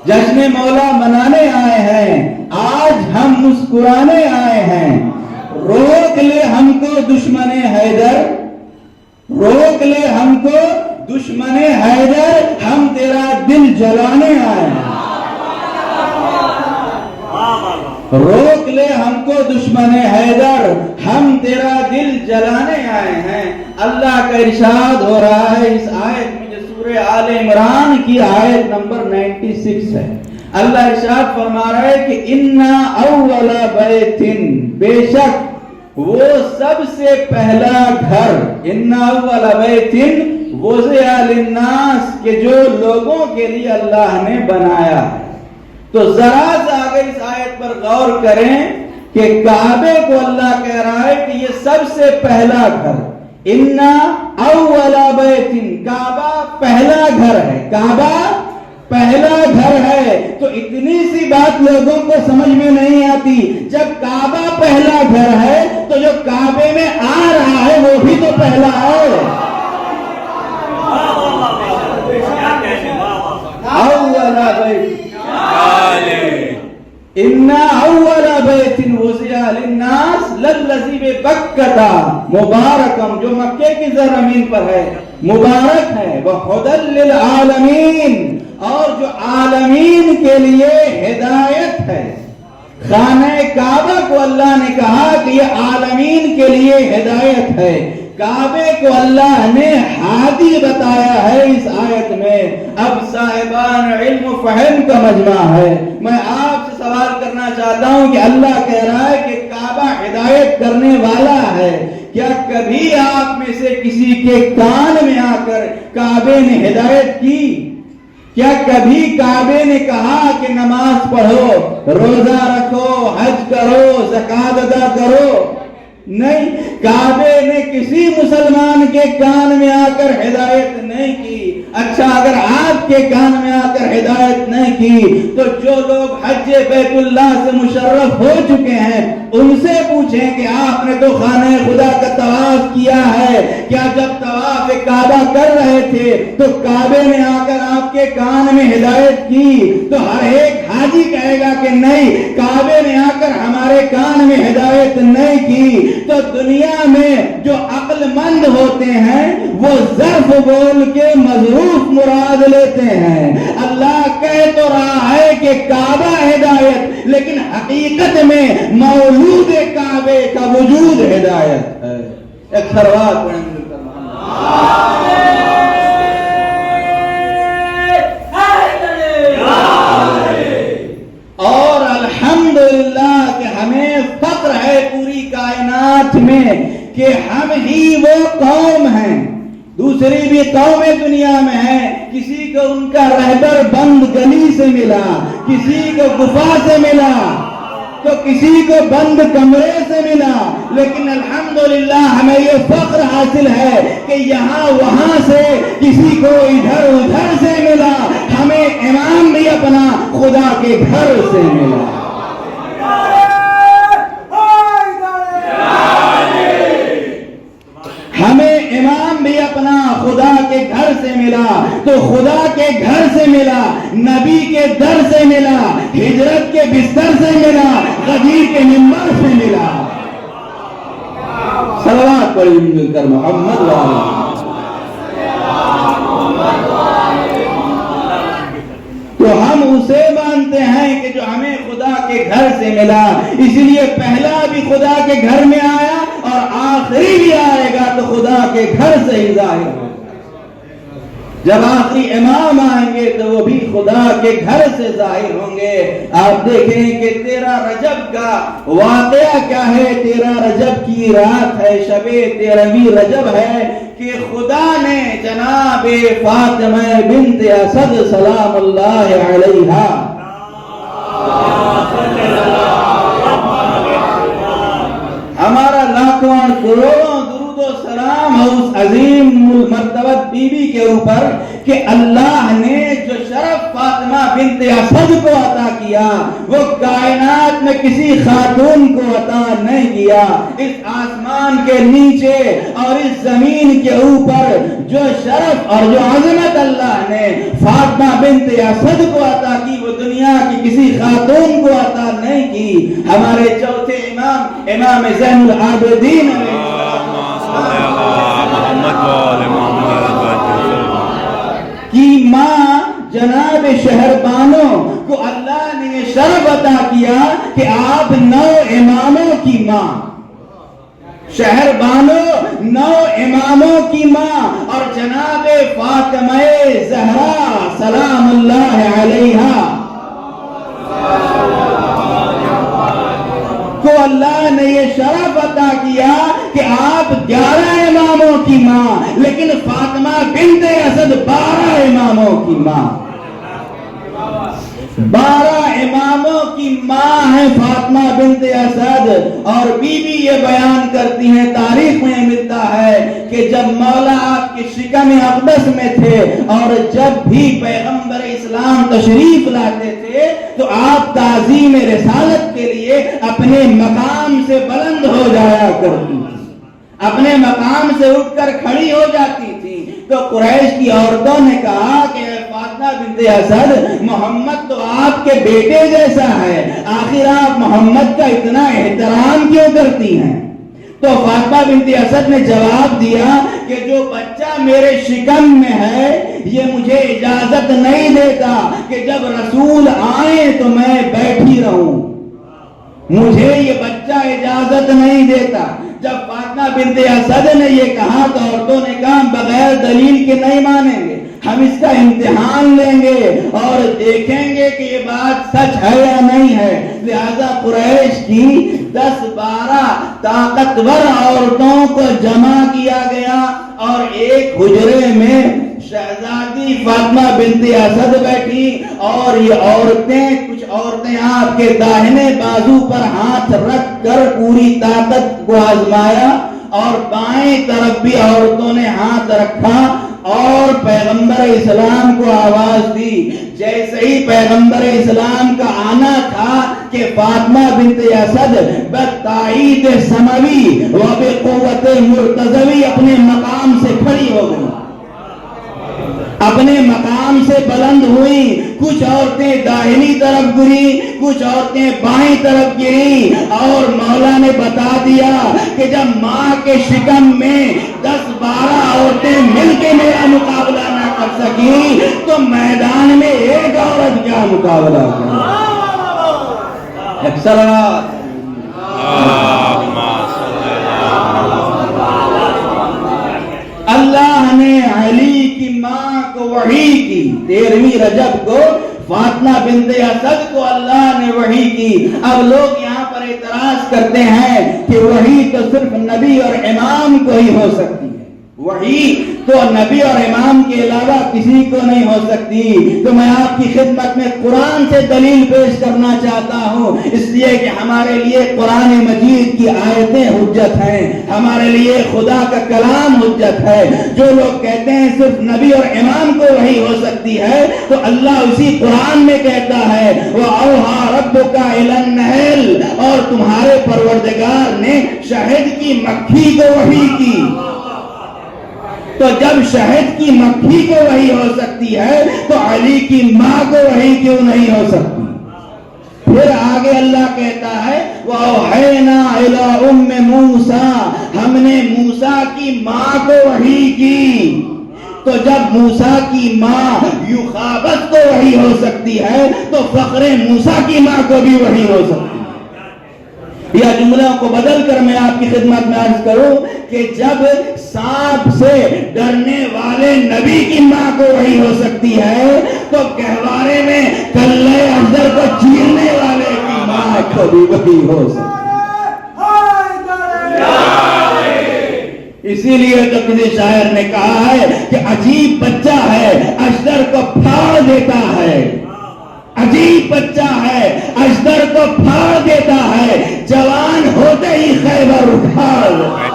جشن مولا منانے آئے ہیں, آج ہم مسکرانے آئے ہیں. روک لے ہم کو دشمن حیدر, روک لے ہم کو دشمن حیدر, ہم تیرا دل جلانے آئے ہیں. روک لے ہم کو دشمن حیدر, ہم تیرا دل جلانے آئے ہیں. اللہ کا ارشاد ہو رہا ہے اس آیت میں جو سورہ آل عمران کی آیت نمبر 96 ہے. اللہ ارشاد فرما رہا ہے کہ اِنَّا أَوَّلَ بَيْتٍ, بے شک وہ سب سے پہلا گھر, اِنَّا أَوَّلَ بَيْتٍ وُضِعَ لِلنَّاسِ, کہ جو لوگوں کے لیے اللہ نے بنایا. تو ذرا سا اگر اس آیت پر غور کریں کہ کعبے کو اللہ کہہ رہا ہے کہ یہ سب سے پہلا گھر, اِنَّا أَوَّلَ بَيْتٍ, کعبہ پہلا گھر ہے, کعبہ پہلا گھر ہے. تو اتنی سی بات لوگوں کو سمجھ میں نہیں آتی. جب کعبہ پہلا گھر ہے تو جو کعبے میں آ رہا ہے وہ بھی تو پہلا ہے. اول بیت ان اول بیت وضع للناس للذی ببکۃ مبارکم, جو مکے کی زمین پر ہے مبارک ہے, وہدی للعالمین, اور جو عالمین کے لیے ہدایت ہے. خانہ کعبہ کو اللہ نے کہا کہ یہ عالمین کے لیے ہدایت ہے، کعبے کو اللہ نے ہادی بتایا ہے اس آیت میں۔ اب صاحبان علم و فہم کا مجمع ہے، میں آپ سے سوال کرنا چاہتا ہوں کہ اللہ کہہ رہا ہے کہ کعبہ ہدایت کرنے والا ہے، کیا کبھی آپ میں سے کسی کے کان میں آ کر کعبے نے ہدایت کی؟ کیا کبھی کعبے نے کہا کہ نماز پڑھو، روزہ رکھو، حج کرو، زکوٰۃ ادا کرو؟ نہیں، کعبے نے کسی مسلمان کے کان میں آ کر ہدایت نہیں کی۔ اچھا، اگر آپ کے کان میں آ کر ہدایت نہیں کی تو جو لوگ حج بیت اللہ سے مشرف ہو چکے ہیں ان سے پوچھیں کہ آپ نے تو خانہ خدا کا طواف کیا ہے، کیا جب طواف کعبہ کر رہے تھے تو کعبے نے آ کر آپ کے کان میں ہدایت کی؟ تو ہر ایک حاجی کہے گا کہ نہیں، کعبے نے آ کر ہمارے کان میں ہدایت نہیں کی۔ تو دنیا میں جو عقل مند ہوتے ہیں وہ ظرف بول کے مظروف مراد لیتے ہیں۔ اللہ کہہ تو رہا ہے کہ کعبہ ہدایت، لیکن حقیقت میں مولود کعبے کا وجود ہدایت ہے۔ ایک خروات پڑھیں گے۔ اور الحمدللہ کہ ہمیں فخر ہے پوری کائنات میں کہ ہم ہی وہ قوم ہیں، دوسری بھی قومیں دنیا میں ہیں، کسی کو ان کا رہبر بند گلی سے ملا، کسی کو گفا سے ملا، تو کسی کو بند کمرے سے ملا، لیکن الحمدللہ ہمیں یہ فخر حاصل ہے کہ یہاں وہاں سے کسی کو ادھر ادھر سے ملا، ہمیں امام بھی اپنا خدا کے گھر سے ملا۔ ہمیں امام بھی اپنا خدا کے گھر سے ملا، تو خدا کے گھر سے ملا، نبی کے در سے ملا، ہجرت کے بستر سے ملا، غدیر کے منبر سے ملا۔ صلوات پڑھیں مل کر محمد وآلہ۔ تو ہم اسے مانتے ہیں کہ جو ہمیں خدا کے گھر سے ملا، اس لیے پہلا بھی خدا کے گھر میں آیا اور آخری بھی آئے گا تو خدا کے گھر سے ہی ظاہر ہوگا۔ جب آخری امام آئیں گے تو وہ بھی خدا کے گھر سے ظاہر ہوں گے۔ آپ دیکھیں کہ 13 رجب کا واقعہ کیا ہے۔ 13 رجب کی رات ہے، شب 13ویں رجب ہے کہ خدا نے جناب فاطمہ بنت اسد سلام اللہ علیہا ہمارا لاکھوں کروڑوں درود و سلام اس عظیم مرتبت بی بی کے اوپر کہ اللہ نے جو شرف فاطمہ بنت اسد کو عطا کیا وہ کائنات میں کسی خاتون کو عطا نہیں کیا۔ اس آسمان کے نیچے اور اس زمین کے اوپر جو شرف اور جو عظمت اللہ نے فاطمہ بنت اسد کو عطا کی وہ دنیا کی کسی خاتون کو عطا نہیں کی۔ ہمارے چوتھے امام، امام زین العابدین کی ماں جناب شہربانو کو اللہ نے یہ شرف عطا کیا کہ آپ 9 اماموں کی ماں، شہربانو 9 اماموں کی ماں، اور جناب فاطمہ زہرا سلام اللہ علیہا کو اللہ نے یہ شرف عطا کیا کہ آپ 11 اماموں کی ماں، لیکن فاطمہ بنت اسد 12 اماموں کی ماں، 12 اماموں کی ماں ہے فاطمہ بنت اسد۔ اور بی بی یہ بیان کرتی ہیں، تاریخ میں ملتا ہے کہ جب مولا آپ کے شکم اقدس میں تھے اور جب بھی پیغمبر اسلام تشریف لاتے تھے تو آپ تعظیم رسالت کے لیے اپنے مقام سے بلند ہو جایا کرتی تھی، اپنے مقام سے اٹھ کر کھڑی ہو جاتی تھی۔ تو قریش کی عورتوں نے کہا کہ فاطمہ بنت اسد محمد تو آپ کے بیٹے جیسا ہے، آخر آپ محمد کا اتنا احترام کیوں کرتی ہیں؟ تو فاطمہ بنت اسد نے جواب دیا کہ جو بچہ میرے شکم میں ہے یہ مجھے اجازت نہیں دیتا کہ جب رسول آئیں تو میں بیٹھی رہوں، مجھے یہ بچہ اجازت نہیں دیتا. جب فاطمہ بنت اسد نے یہ کہا تو عورتوں نے کہا بغیر دلیل کے نہیں مانیں گے, ہم اس کا امتحان لیں گے اور دیکھیں گے کہ یہ بات سچ ہے یا نہیں ہے. لہذا قریش کی 10-12 طاقتور عورتوں کو جمع کیا گیا اور ایک حجرے میں شہزادی فاطمہ بنت اسد بیٹھی اور یہ عورتیں, کچھ عورتیں آپ کے داہنے بازو پر ہاتھ رکھ کر پوری طاقت کو آزمایا اور بائیں طرف بھی عورتوں نے ہاتھ رکھا اور پیغمبر اسلام کو آواز دی. جیسے ہی پیغمبر اسلام کا آنا تھا کہ فاطمہ بنت اسد بتائید سموی و بقوت مرتضوی اپنے مقام سے کھڑی ہو گئی, اپنے مقام سے بلند ہوئی. کچھ عورتیں داہنی طرف گری, کچھ عورتیں بائیں طرف گری اور مولا نے بتا دیا کہ جب ماں کے شکم میں 10-12 عورتیں مل کے میرا مقابلہ نہ کر سکی تو میدان میں ایک عورت کیا مقابلہ کرے. اللہ نے علی کی ماں کو وحی کی. 13ویں رجب کو فاطمہ بنت اسد کو اللہ نے وحی کی. اب لوگ یہاں پر اعتراض کرتے ہیں کہ وحی تو صرف نبی اور امام کو ہی ہو سکتی ہے, وحی تو نبی اور امام کے علاوہ کسی کو نہیں ہو سکتی. تو میں آپ کی خدمت میں قرآن سے دلیل پیش کرنا چاہتا ہوں, اس لیے کہ ہمارے لیے قرآن مجید کی آیتیں حجت ہیں, ہمارے لیے خدا کا کلام حجت ہے. جو لوگ کہتے ہیں صرف نبی اور امام کو وحی ہو سکتی ہے تو اللہ اسی قرآن میں کہتا ہے وَأَوْحَىٰ رَبُّكَ إِلَى النَّحْلِ, اور تمہارے پروردگار نے شہد کی مکھی کو وحی کی. تو جب شہد کی مکھی کو وحی ہو سکتی ہے تو علی کی ماں کو وحی کیوں نہیں ہو سکتی؟ پھر آگے اللہ کہتا ہے وَأَوْحَيْنَا إِلَىٰ أُمِّ مُوسَىٰ, ہم نے موسیٰ کی ماں کو وحی کی. تو جب موسیٰ کی ماں یوخابت کو وحی ہو سکتی ہے تو فخر موسیٰ کی ماں کو بھی وحی ہو سکتی ہے. یا جملوں کو بدل کر میں آپ کی خدمت میں عرض کروں کہ جب سانپ سے ڈرنے والے نبی کی ماں کو وحی ہو سکتی ہے تو گہوارے میں کلے افضل کو چیرنے والے کی ماں کو بھی وحی ہو سکتی ہے. اسی لیے تو کسی شاعر نے کہا ہے کہ عجیب بچہ ہے اشتر کو پھاڑ دیتا ہے, عجیب بچہ ہے اشتر کو پھاڑ دیتا ہے, جوان ہوتے ہی خیبر اٹھا لیتا ہے.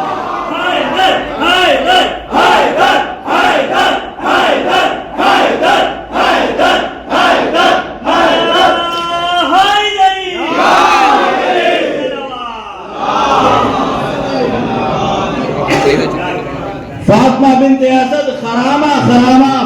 فاطمہ بنت اسد خرامہ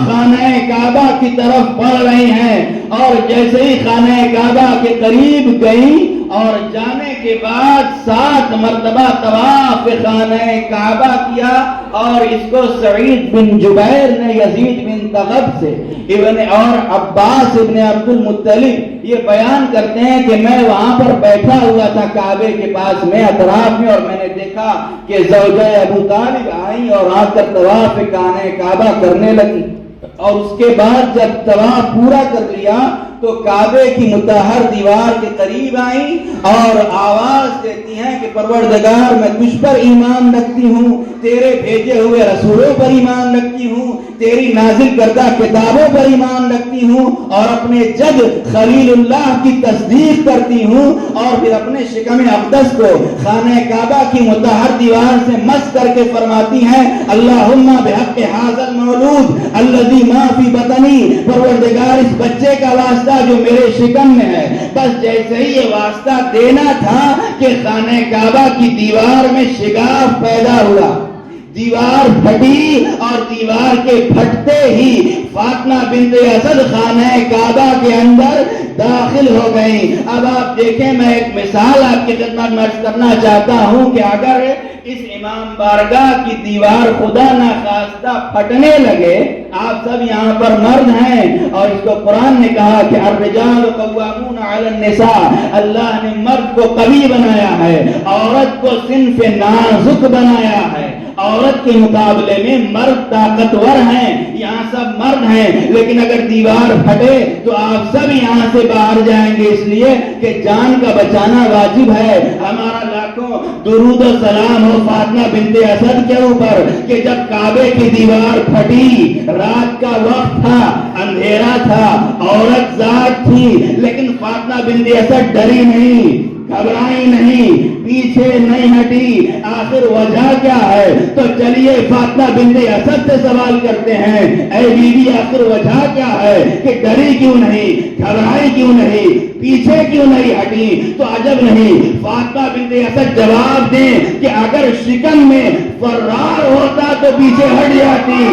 خانہ کعبہ کی طرف بڑھ رہی ہیں اور جیسے ہی خانہ کعبہ کے قریب گئیں اور جانے کے بعد 7 مرتبہ طواف خانہ کعبہ کیا اور اس کو سعید بن جبیر نے یزید بن تغب سے اور عباس ابن عبد المطلب یہ بیان کرتے ہیں کہ میں وہاں پر بیٹھا ہوا تھا کعبے کے پاس میں اطراف میں, اور میں نے دیکھا کہ زوجہ ابو طالب آئی اور آ کر طواف خانہ کعبہ کرنے لگی, اور اس کے بعد جب طواف پورا کر لیا تو کعبے کی مطہر دیوار کے قریب آئیں اور آواز دیتی ہیں کہ پروردگار میں تجھ پر ایمان رکھتی ہوں, تیرے بھیجے ہوئے رسولوں پر ایمان رکھتی ہوں, تیری نازل کردہ کتابوں پر ایمان رکھتی ہوں اور اپنے جد خلیل اللہ کی تصدیق کرتی ہوں, اور پھر اپنے شکم اقدس کو خانہ کعبہ کی مطہر دیوار سے مس کر کے فرماتی ہیں اللہم بحق ھذا المولود الذی ما فی بطنی, پروردگار اس بچے کا واسطہ جو میرے شکم میں ہے. بس جیسے ہی یہ واسطہ دینا تھا کہ خانہ کعبہ کی دیوار میں شگاف پیدا ہوا, دیوار پھٹی اور دیوار کے پھٹتے ہی فاطمہ بنت اسد خانہ کعبہ کے اندر داخل ہو گئیں. اب آپ دیکھیں, میں ایک مثال آپ کی خدمت میں عرض کرنا چاہتا ہوں کہ اگر اس امام بارگاہ کی دیوار خدا نخواستہ پھٹنے لگے. آپ سب یہاں پر مرد ہیں اور اس کو قرآن نے کہا کہ الرجال قوامون علی النساء. اللہ نے مرد کو قوی بنایا ہے, عورت کو صنف نازک بنایا ہے. عورت کے مقابلے میں مرد طاقتور ہیں. یہاں سب مرد ہیں, لیکن اگر دیوار پھٹے تو آپ سب یہاں سے باہر جائیں گے, اس لیے کہ جان کا بچانا واجب ہے. ہمارا لاکھوں درود و سلام ہو فاطمہ بنت اسد کے اوپر کہ جب کعبے کی دیوار پھٹی, رات کا وقت تھا, اندھیرا تھا, عورت ذات تھی, لیکن فاطمہ بنت اسد ڈری نہیں, گھبرائی نہیں, پیچھے نہیں ہٹی. آخر وجہ کیا ہے؟ تو چلیے فاطمہ بنت اسد سے سوال کرتے ہیں, اے بیوی آخر وجہ کیا ہے کہ ڈری کیوں نہیں, گھبرائی کیوں نہیں, پیچھے کیوں نہیں ہٹی؟ تو عجب نہیں, فاطمہ بنت اسد جواب دیں کہ اگر شکم میں فرار ہوتا تو پیچھے ہٹ جاتی,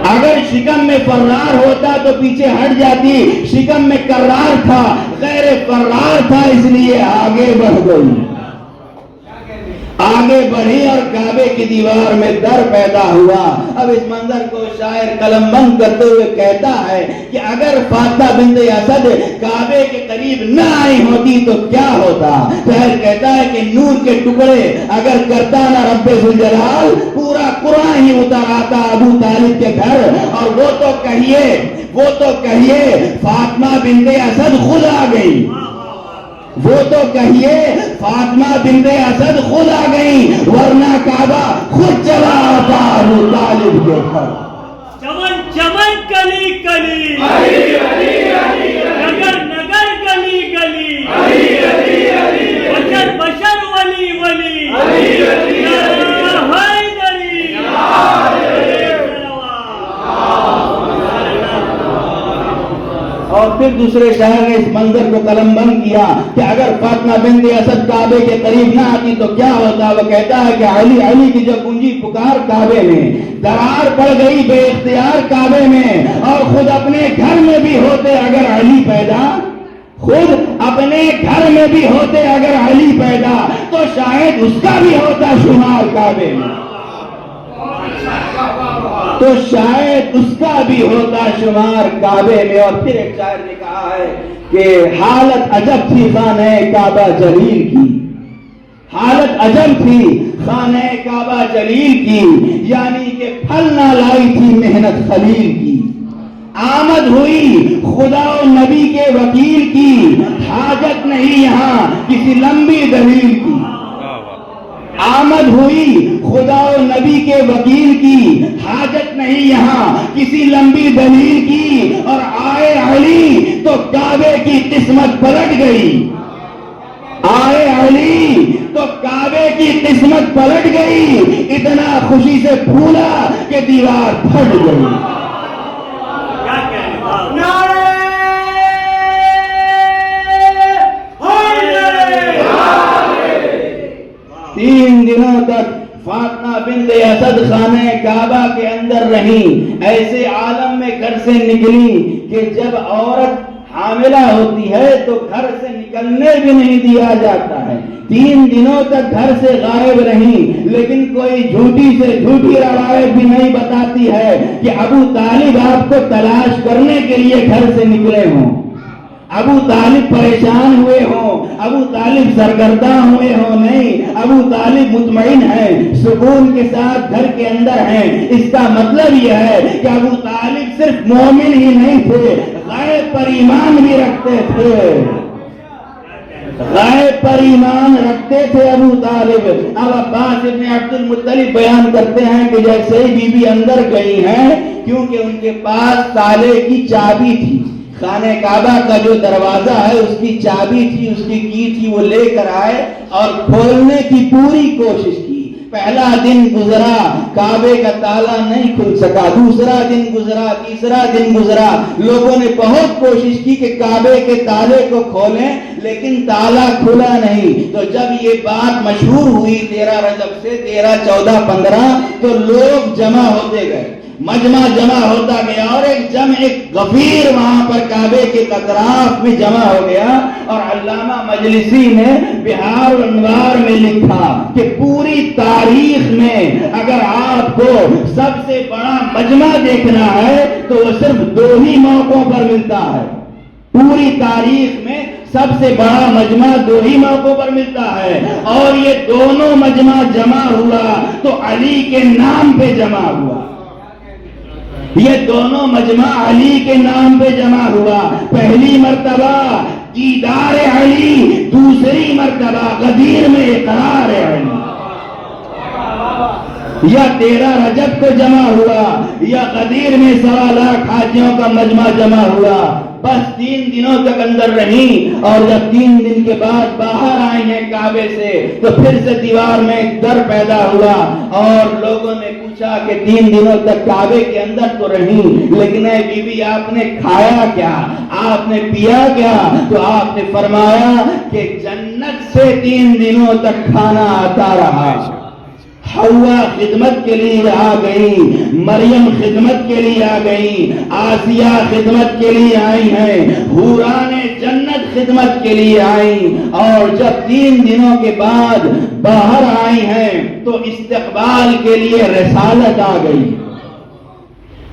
اگر شکم میں فرار ہوتا تو پیچھے ہٹ جاتی. شکم میں کرار تھا, غیر فرار تھا, اس لیے آگے بڑھ گئی. آگے بڑھی اور کعبے کی دیوار میں در پیدا ہوا. اب اس منظر کو شاعر قلم بند کرتے ہوئے کہتا ہے کہ اگر فاطمہ بنت اسد کعبے کے قریب نہ آئی ہوتی تو کیا ہوتا؟ شاعر کہتا ہے کہ نور کے ٹکڑے اگر کرتا نہ رب ذوالجلال, پورا قرآن ہی اتر آتا ابو طالب کے گھر. اور وہ تو کہیے فاطمہ بنت اسد خود آ گئی, وہ تو کہیے فاطمہ بنت اسد خود آ گئی, ورنہ کعبہ خود چلا آتا ابو طالب کے گھر. چمن چمن کلی کلی, نگر نگر گلی گلی, بشر بشر ولی ولی, اور پھر دوسرے شاعر نے اس منظر کو قلم بند کیا کہ اگر فاطمہ بنت اسد کعبے کے قریب نہ آتی تو کیا ہوتا؟ وہ کہتا ہے کہ علی علی کی جو گونجی پکار کعبے میں, درار پڑ گئی بے اختیار کعبے میں, اور خود اپنے گھر میں بھی ہوتے اگر علی پیدا, خود اپنے گھر میں بھی ہوتے اگر علی پیدا, تو شاید اس کا بھی ہوتا شمار کعبے میں, تو شاید اس کا بھی ہوتا شمار کعبے میں. اور پھر ایک شاعر نے کہا ہے کہ حالت عجب تھی خانہ کعبہ جلیل کی, حالت عجب تھی خانہ کعبہ جلیل کی, یعنی کہ پھل نہ لائی تھی محنت خلیل کی. آمد ہوئی خدا و نبی کے وکیل کی, حاجت نہیں یہاں کسی لمبی دلیل کی. آمد ہوئی خدا و نبی کے وکیل کی, حاجت نہیں یہاں کسی لمبی دلیل کی. اور آئے علی تو کعبے کی قسمت پلٹ گئی, آئے علی تو کعبے کی قسمت پلٹ گئی. اتنا خوشی سے پھولا کہ دیوار پھٹ گئی. تین دنوں تک فاطمہ بنت اسد خانہ کعبہ کے اندر رہی. ایسے عالم میں گھر سے نکلی کہ جب عورت حاملہ ہوتی ہے تو گھر سے نکلنے بھی نہیں دیا جاتا ہے. 3 دنوں تک گھر سے غائب رہی, لیکن کوئی جھوٹی سے جھوٹی روایت بھی نہیں بتاتی ہے کہ ابو طالب آپ کو تلاش کرنے کے لیے گھر سے نکلے ہوں, ابو طالب پریشان ہوئے ہوں, ابو طالب سرگرداں ہوئے ہوں. نہیں, ابو طالب مطمئن ہیں, سکون کے ساتھ گھر کے اندر ہیں. اس کا مطلب یہ ہے کہ ابو طالب صرف مومن ہی نہیں تھے, غیب پر ایمان بھی رکھتے تھے, غیب پر ایمان رکھتے تھے ابو طالب. اب عباس ابن عبد المطلب بیان کرتے ہیں کہ جیسے ہی بی بی اندر گئی ہیں, کیونکہ ان کے پاس تالے کی چابی تھی, خانہ کعبہ کا جو دروازہ ہے اس کی چابی تھی, اس کی کی تھی, وہ لے کر آئے اور کھولنے کی پوری کوشش کی. پہلا دن گزرا, کعبے کا تالا نہیں کھل سکا. دوسرا دن گزرا, تیسرا دن گزرا. لوگوں نے بہت کوشش کی کہ کعبے کے تالے کو کھولیں, لیکن تالا کھلا نہیں. تو جب یہ بات مشہور ہوئی 13 رجب سے 13, 14, 15, تو لوگ جمع ہوتے گئے. مجمع جمع ہوتا گیا اور ایک جمع غفیر وہاں پر کعبے کے اطراف میں جمع ہو گیا. اور علامہ مجلسی نے بہار الانوار میں لکھا کہ پوری تاریخ میں اگر آپ کو سب سے بڑا مجمع دیکھنا ہے تو وہ صرف 2 ہی موقعوں پر ملتا ہے. پوری تاریخ میں سب سے بڑا مجمع 2 ہی موقعوں پر ملتا ہے اور یہ دونوں مجمع جمع ہوا تو علی کے نام پہ جمع ہوا. یہ دونوں مجمع علی کے نام پہ جمع ہوا. پہلی مرتبہ دیدار علی، دوسری مرتبہ غدیر میں اقرار علی. یا 13 رجب کو جمع ہوا یا غدیر میں 1.25 لاکھ حاجیوں کا مجمع جمع ہوا. بس 3 دنوں تک اندر رہی اور جب 3 دن کے بعد باہر آئی ہیں کعبے سے تو پھر سے دیوار میں ایک ڈر پیدا ہوا اور لوگوں نے پوچھا کہ 3 دنوں تک کعبے کے اندر تو رہی لیکن اے بی بی آپ نے کھایا کیا، آپ نے پیا کیا؟ تو آپ نے فرمایا کہ جنت سے 3 دنوں تک کھانا آتا رہا. حوا خدمت کے لیے آ گئی، مریم خدمت کے لیے آ گئی، آسیہ خدمت کے لیے آئی ہیں، حوران جنت خدمت کے لیے آئی. اور جب 3 دنوں کے بعد باہر آئی ہیں تو استقبال کے لیے رسالت آ گئی.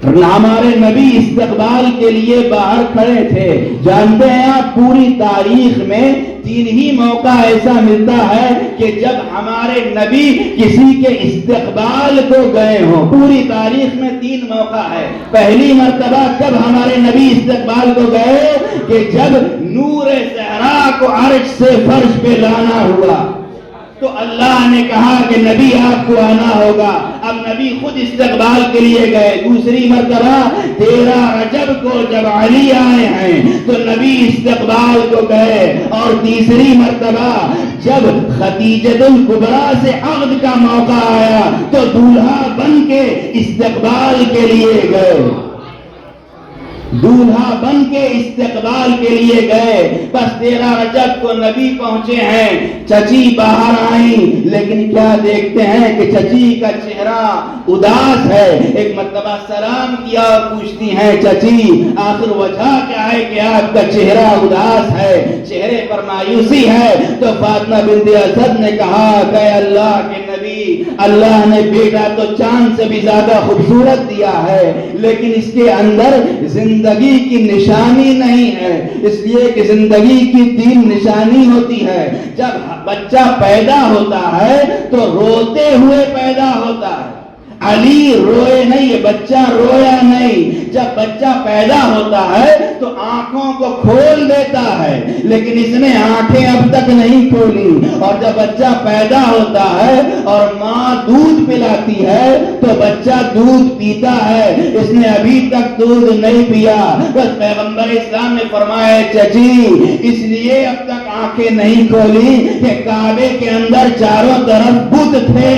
ہمارے نبی استقبال کے لیے باہر کھڑے تھے. جانتے ہیں آپ پوری تاریخ میں 3 ہی موقع ایسا ملتا ہے کہ جب ہمارے نبی کسی کے استقبال کو گئے ہوں. پوری تاریخ میں 3 موقع ہے. پہلی مرتبہ کب ہمارے نبی استقبال کو گئے کہ جب نور صحرا کو عرش سے فرش پہ لانا ہوا تو اللہ نے کہا کہ نبی آپ کو آنا ہوگا. اب نبی خود استقبال کے لیے گئے. دوسری مرتبہ 13 رجب کو جب علی آئے ہیں تو نبی استقبال کو گئے. اور تیسری مرتبہ جب خدیجۃ الکبریٰ سے عقد کا موقع آیا تو دولہا بن کے استقبال کے لیے گئے. دولہا بن کے استقبال کے لیے گئے. بس 13 رجب کو نبی پہنچے ہیں. چچی باہر آئیں لیکن کیا دیکھتے ہیں کہ چچی کا چہرہ اداس ہے. ایک مرتبہ سلام کیا اور پوچھتی ہیں چچی آخر وجہ کیا ہے کہ آپ کا چہرہ اداس ہے، چہرے پر مایوسی ہے؟ تو فاطمہ بنت اسد نے کہا کہ اللہ کے نبی، اللہ نے بیٹا تو چاند سے بھی زیادہ خوبصورت دیا ہے لیکن اس کے اندر زندگی کی نشانی نہیں ہے. اس لیے کہ زندگی کی 3 نشانی ہوتی ہے. جب بچہ پیدا ہوتا ہے تو روتے ہوئے پیدا ہوتا ہے. علی روئے نہیں، یہ بچہ رویا نہیں. جب بچہ پیدا ہوتا ہے تو آنکھوں کو کھول دیتا ہے لیکن اس نے آنکھیں اب تک نہیں کھولی. اور جب بچہ پیدا ہوتا ہے اور ماں دودھ پلاتی ہے تو بچہ دودھ پیتا ہے. اس نے ابھی تک دودھ نہیں پیا. بس پیغمبر اسلام نے فرمایا چچی اس لیے اب تک آنکھیں نہیں کھولی کہ کعبے کے اندر چاروں طرف بت تھے.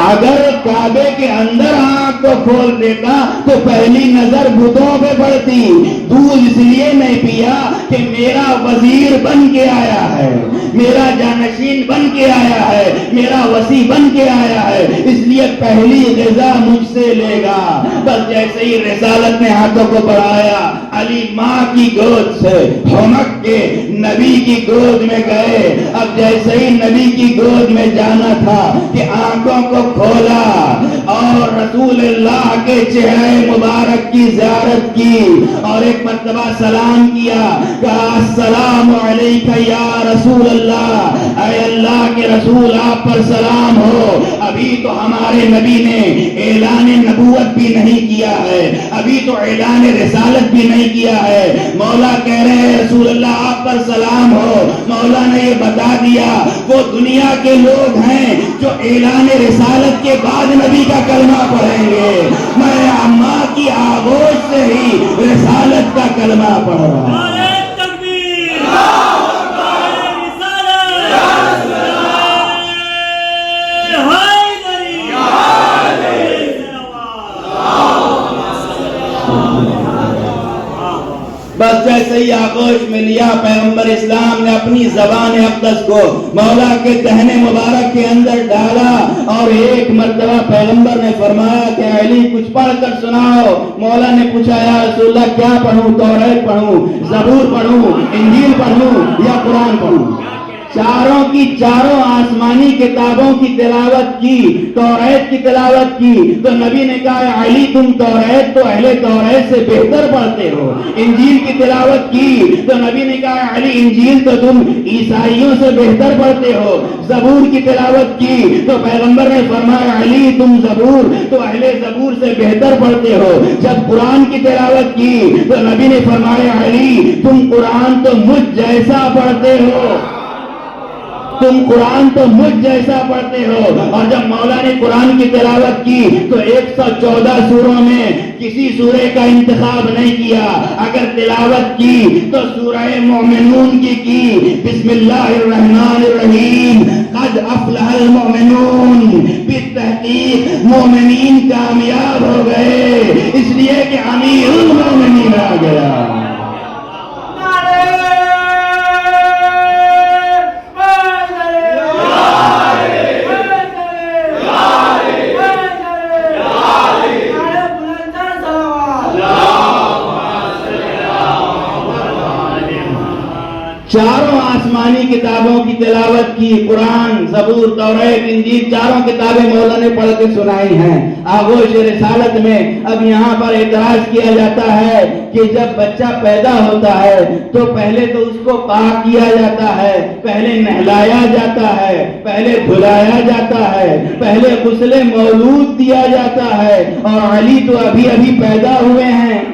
اگر کعبے کے اندر آنکھ کو کھول دیتا تو پہلی نظر بتوں پہ پڑتی. دودھ اس لیے نہیں پیا کہ میرا وزیر بن کے آیا ہے، میرا جانشین بن کے آیا ہے، میرا وصی بن کے آیا ہے، اس لیے پہلی غذا مجھ سے لے گا. بس جیسے ہی رسالت نے ہاتھوں کو بڑھایا علی ماں کی گود سے ہمک کے نبی کی گود میں گئے. اب جیسے ہی نبی کی گود میں جانا تھا کہ آنکھوں کو کھولا اور رسول اللہ کے چہرے مبارک کی زیارت کی اور ایک مرتبہ سلام کیا. کہا السلام علیکہ یا رسول اللہ، اے اللہ کے رسول آپ پر سلام ہو. ابھی تو ہمارے نبی نے اعلان نبوت بھی نہیں کیا ہے، ابھی تو اعلان رسالت بھی نہیں کیا ہے. مولا کہہ رہے ہیں رسول اللہ آپ پر سلام ہو. مولا نے یہ بتا دیا وہ دنیا کے لوگ ہیں جو اعلان رسالت کے بعد نبی کا کلمہ پڑھیں گے. میں ماں کی آغوش سے ہی رسالت کا کلمہ پڑھ رہا ہوں. بس جیسے ہی آغوش میں لیا پیغمبر اسلام نے اپنی زبان اقدس کو مولا کے دہنے مبارک کے اندر ڈالا اور ایک مرتبہ پیغمبر نے فرمایا کہ علی کچھ پڑھ کر سناؤ. مولا نے پوچھا یا رسول اللہ کیا پڑھوں؟ توریت پڑھوں، زبور پڑھوں، انجیل پڑھوں یا قرآن پڑھوں؟ چاروں کی چاروں آسمانی کتابوں کی تلاوت کی، توریت کی تلاوت کی. تو نبی نے کہا علی تم توریت تو اہل توریت سے بہتر پڑھتے ہو. انجیل کی تلاوت کی تو نبی نے کہا علی انجیل تو تم عیسائیوں سے بہتر پڑھتے ہو. زبور کی تلاوت کی تو پیغمبر نے فرمایا علی تم زبور تو اہل زبور سے بہتر پڑھتے ہو. جب قرآن کی تلاوت کی تو نبی نے فرمایا علی تم قرآن تو مجھ جیسا پڑھتے ہو، تم قرآن تو مجھ جیسا پڑھتے ہو. اور جب مولا نے قرآن کی تلاوت کی تو 114 سوروں میں کسی سورے کا انتخاب نہیں کیا. اگر تلاوت کی تو سورہ مومنون کی بسم اللہ الرحمن الرحیم قد افلح المؤمنون. بالتحقیق مومنین کامیاب ہو گئے، اس لیے کہ امیر المومنین آ گیا. چاروں آسمانی کتابوں کی تلاوت کی، قرآن، زبور، توریت، انجیل، چاروں کتابیں مولا نے پڑھ کے سنائی ہیں. آغوش رسالت میں اب یہاں پر اعتراض کیا جاتا ہے کہ جب بچہ پیدا ہوتا ہے تو پہلے تو اس کو پاک کیا جاتا ہے، پہلے نہلایا جاتا ہے، پہلے دھلایا جاتا ہے، پہلے غسل مولود دیا جاتا ہے. اور علی تو ابھی ابھی پیدا ہوئے ہیں،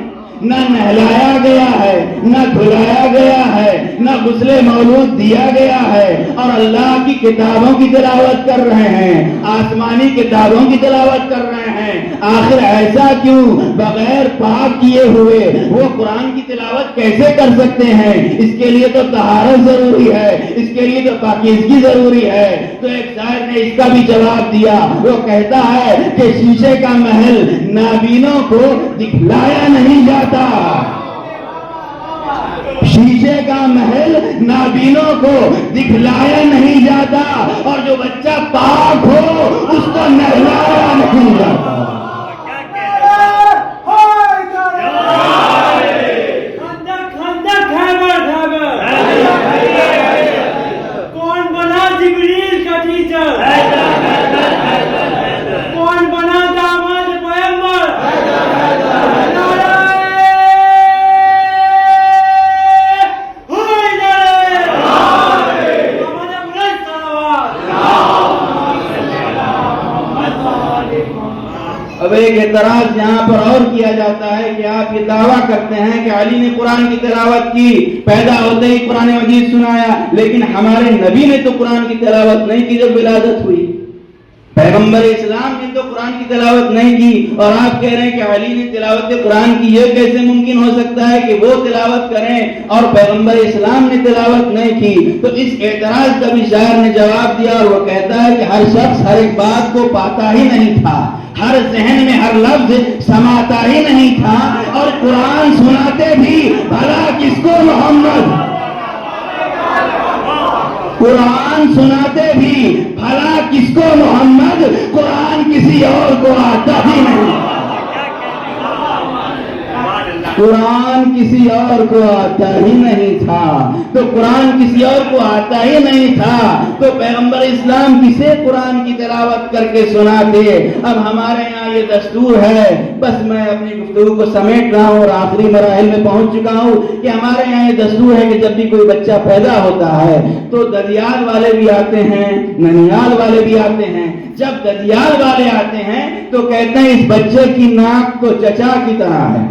نہ نہلایا گیا ہے، نہ دھلایا گیا ہے، نہ غسل مولود دیا گیا ہے، اور اللہ کی کتابوں کی تلاوت کر رہے ہیں، آسمانی کتابوں کی تلاوت کر رہے ہیں. آخر ایسا کیوں؟ بغیر پاک کیے ہوئے وہ قرآن کی تلاوت کیسے کر سکتے ہیں؟ اس کے لیے تو طہارت ضروری ہے، اس کے لیے تو پاکیزگی ضروری ہے. تو ایک شاعر نے اس کا بھی جواب دیا، وہ کہتا ہے کہ شیشے کا محل نابینوں کو دکھلایا نہیں جاتا، شیشے کا محل نابینوں کو دکھلایا نہیں جاتا، اور جو بچہ پاک ہو اس کو نہلایا نہیں جاتا. کون بنا جبریل کا ٹیچر؟ کون بنا داماد پیغمبر؟ اب ایک اعتراض یہاں پر اور کیا جاتا ہے کہ آپ یہ دعویٰ کرتے ہیں کہ علی نے قرآن کی تلاوت کی، پیدا ہوتے ہی قرآن مجید سنایا، لیکن ہمارے نبی نے تو قرآن کی تلاوت نہیں کی جب ولادت ہوئی، پیغمبر اسلام نے تو قرآن کی تلاوت نہیں کی، اور آپ کہہ رہے ہیں کہ علی نے تلاوت قرآن کی. یہ کیسے ممکن ہو سکتا ہے کہ وہ تلاوت کریں اور پیغمبر اسلام نے تلاوت نہیں کی؟ تو اس اعتراض کا بھی شاعر نے جواب دیا، اور وہ کہتا ہے کہ ہر شخص ہر ایک بات کو پاتا ہی نہیں تھا، ہر ذہن میں ہر لفظ سماتا ہی نہیں تھا، اور قرآن سناتے بھی بھلا کس کو محمد، قرآن سناتے بھی بھلا کس کو محمد، قرآن کسی اور کو آتا ہی نہیں، قرآن کسی اور کو آتا ہی نہیں تھا. تو قرآن کسی اور کو آتا ہی نہیں تھا تو پیغمبر اسلام کسے قرآن کی تلاوت کر کے سناتے؟ اب ہمارے یہاں یہ دستور ہے، بس میں اپنی گفتگو کو سمیٹ رہا ہوں اور آخری مراحل میں پہنچ چکا ہوں کہ ہمارے یہاں یہ دستور ہے کہ جب بھی کوئی بچہ پیدا ہوتا ہے تو ددیال والے بھی آتے ہیں، ننیال والے بھی آتے ہیں. جب ددیال والے آتے ہیں تو کہتے ہیں اس بچے کی ناک تو چچا کی طرح ہے،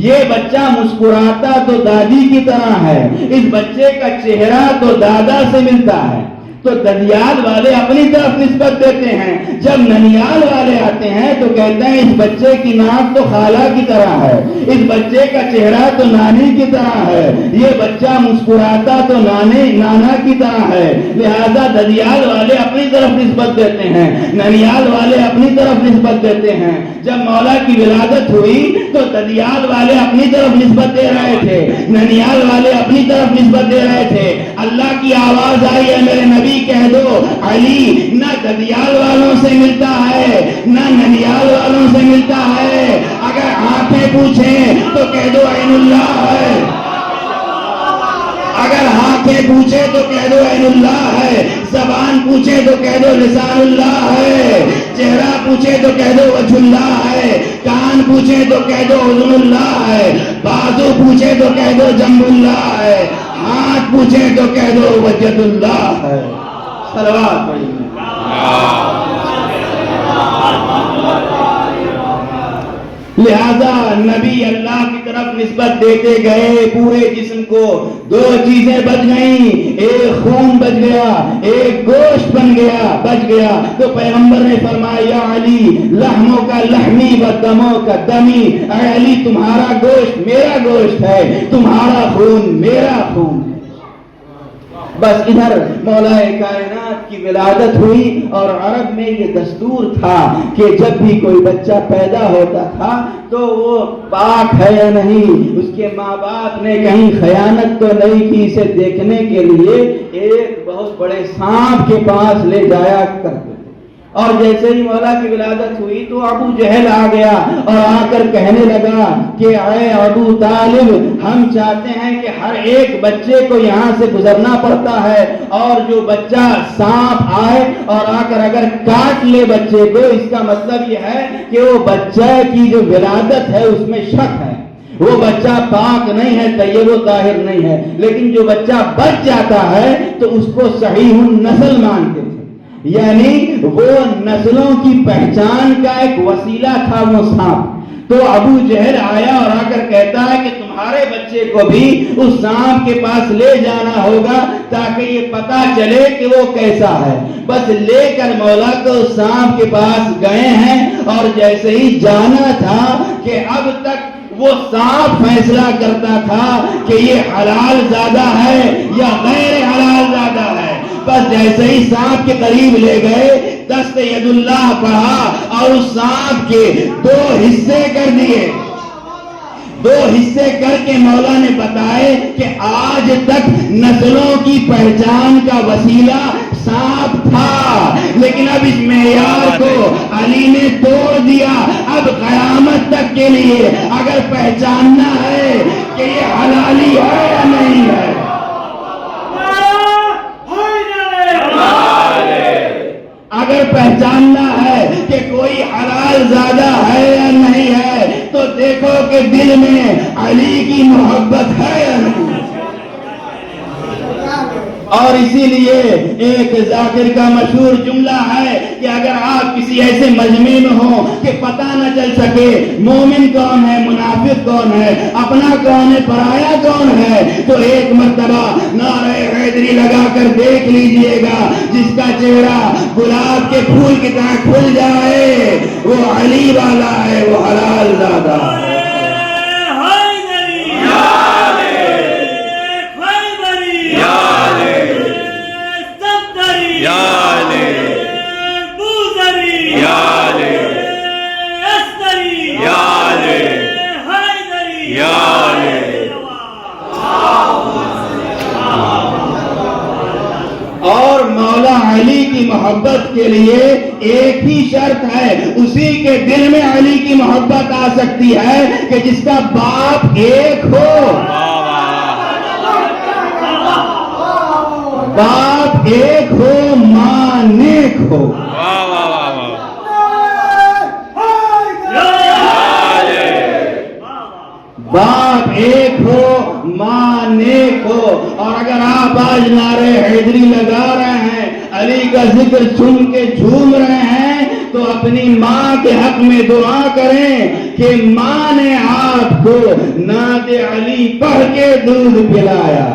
یہ بچہ مسکراتا تو دادی کی طرح ہے، اس بچے کا چہرہ تو دادا سے ملتا ہے. تو ددیال والے اپنی طرف نسبت دیتے ہیں. جب ننیال والے آتے ہیں تو کہتے ہیں اس بچے کی ناک تو خالہ کی طرح ہے، اس بچے کا چہرہ تو نانی کی طرح ہے، یہ بچہ مسکراتا تو نانا کی طرح ہے. لہذا ددیال والے اپنی طرف نسبت دیتے ہیں، ننیال والے اپنی طرف نسبت دیتے ہیں. جب مولا کی ولادت ہوئی تو ددیال والے اپنی طرف نسبت دے رہے تھے، ننیال والے اپنی طرف نسبت دے رہے تھے۔ اللہ کی آواز آئی ہے میرے نبی کہہ دو علی نہ ددیال والوں سے ملتا ہے نہ ننیال والوں سے ملتا ہے، اگر آنکھیں پوچھیں تو کہہ دو عین اللہ ہے، اگر ہاتھیں پوچھے تو کہہ دو عین اللہ ہے، زبان پوچھے تو کہہ دو لسان اللہ ہے، چہرہ پوچھے تو کہہ دو وجہ اللہ ہے، کان پوچھے تو کہہ دو اذن اللہ ہے، بازو پوچھے تو کہہ دو جنب اللہ ہے، ہاتھ پوچھے تو کہہ دو وجہ اللہ ہے۔ صلوات پڑھیے۔ لہذا نبی اللہ کی طرف نسبت دیتے گئے پورے جسم کو، دو چیزیں بچ گئیں، ایک خون بچ گیا، ایک گوشت بن گیا بچ گیا، تو پیغمبر نے فرمایا یا علی لحموں کا لحمی و دموں کا دمی، اے علی تمہارا گوشت میرا گوشت ہے، تمہارا خون میرا خون ہے۔ بس ادھر مولا کائنات کی ولادت ہوئی، اور عرب میں یہ دستور تھا کہ جب بھی کوئی بچہ پیدا ہوتا تھا تو وہ پاک ہے یا نہیں، اس کے ماں باپ نے کہیں خیانت تو نہیں کی، اسے دیکھنے کے لیے ایک بہت بڑے سانپ کے پاس لے جایا کرتے۔ اور جیسے ہی مولا کی ولادت ہوئی تو ابو جہل آ گیا اور آ کر کہنے لگا کہ اے ابو طالب، ہم چاہتے ہیں کہ ہر ایک بچے کو یہاں سے گزرنا پڑتا ہے، اور جو بچہ سانپ آئے اور آ کر اگر کاٹ لے بچے کو، اس کا مطلب یہ ہے کہ وہ بچہ کی جو ولادت ہے اس میں شک ہے، وہ بچہ پاک نہیں ہے، طیب و طاہر نہیں ہے۔ لیکن جو بچہ بچ جاتا ہے تو اس کو صحیح النسل مانتے تھے، یعنی وہ نسلوں کی پہچان کا ایک وسیلہ تھا وہ سانپ۔ تو ابو جہل آیا اور آ کر کہتا ہے کہ تمہارے بچے کو بھی اس سانپ کے پاس لے جانا ہوگا تاکہ یہ پتا چلے کہ وہ کیسا ہے۔ بس لے کر مولا کو اس سانپ کے پاس گئے ہیں، اور جیسے ہی جانا تھا کہ اب تک وہ سانپ فیصلہ کرتا تھا کہ یہ حلال زادہ ہے یا غیر حلال زادہ ہے۔ بس جیسے ہی سانپ کے قریب لے گئے، دست ید اللہ پڑھا اور اس سانپ کے دو حصے کر دیے، دو حصے کر کے مولا نے بتائے کہ آج تک نسلوں کی پہچان کا وسیلہ سانپ تھا، لیکن اب اس معیار کو علی نے توڑ دیا۔ اب قیامت تک کے لیے اگر پہچاننا ہے کہ یہ حلالی ہے یا نہیں ہے، اگر پہچاننا ہے کہ کوئی حلال زادہ ہے یا نہیں ہے، تو دیکھو کہ دل میں علی کی محبت ہے یا نہیں۔ اور اسی لیے ایک ذاکر کا مشہور جملہ ہے کہ اگر آپ کسی ایسے مجمع میں ہوں کہ پتہ نہ چل سکے مومن کون ہے، منافق کون ہے، اپنا کون ہے، پرایا کون ہے، تو ایک مرتبہ نعرہ حیدری لگا کر دیکھ لیجئے گا، جس کا چہرہ گلاب کے پھول کی طرح کھل جائے وہ علی والا ہے، وہ حلال زادہ ہے۔ اور مولا علی کی محبت کے لیے ایک ہی شرط ہے، اسی کے دل میں علی کی محبت آ سکتی ہے کہ جس کا باپ ایک ہو، باپ ایک ہو، ماں نیک ہو۔ باپ ایک ہو، ماں نیک ہو۔ اور اگر آپ آج نعرہ حیدری لگا رہے ہیں، علی کا ذکر سن کے جھوم رہے ہیں، تو اپنی ماں کے حق میں دعا کریں کہ ماں نے آپ کو نعت علی پڑھ کے دودھ پلایا۔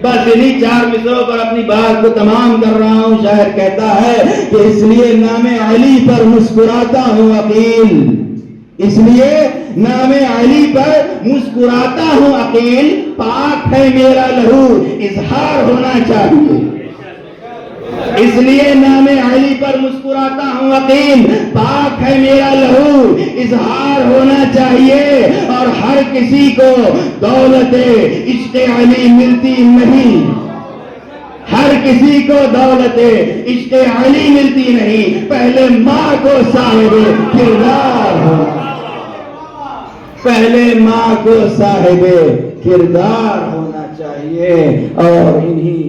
بس انہی چار مصروں پر اپنی بات کو تمام کر رہا ہوں۔ شاعر کہتا ہے کہ اس لیے نام علی پر مسکراتا ہوں عقیل، اس لیے نام علی پر مسکراتا ہوں عقیل، پاک ہے میرا لہو اظہار ہونا چاہیے۔ اس لیے نام علی پر مسکراتا ہوں عقیم، پاک ہے میرا لہو، اظہار ہونا چاہیے، اور ہر کسی کو دولت عشق علی ملتی نہیں، ہر کسی کو دولت عشق علی ملتی نہیں، پہلے ماں کو صاحب کردار ہو، پہلے ماں کو صاحب کردار ہونا چاہیے۔ اور انہی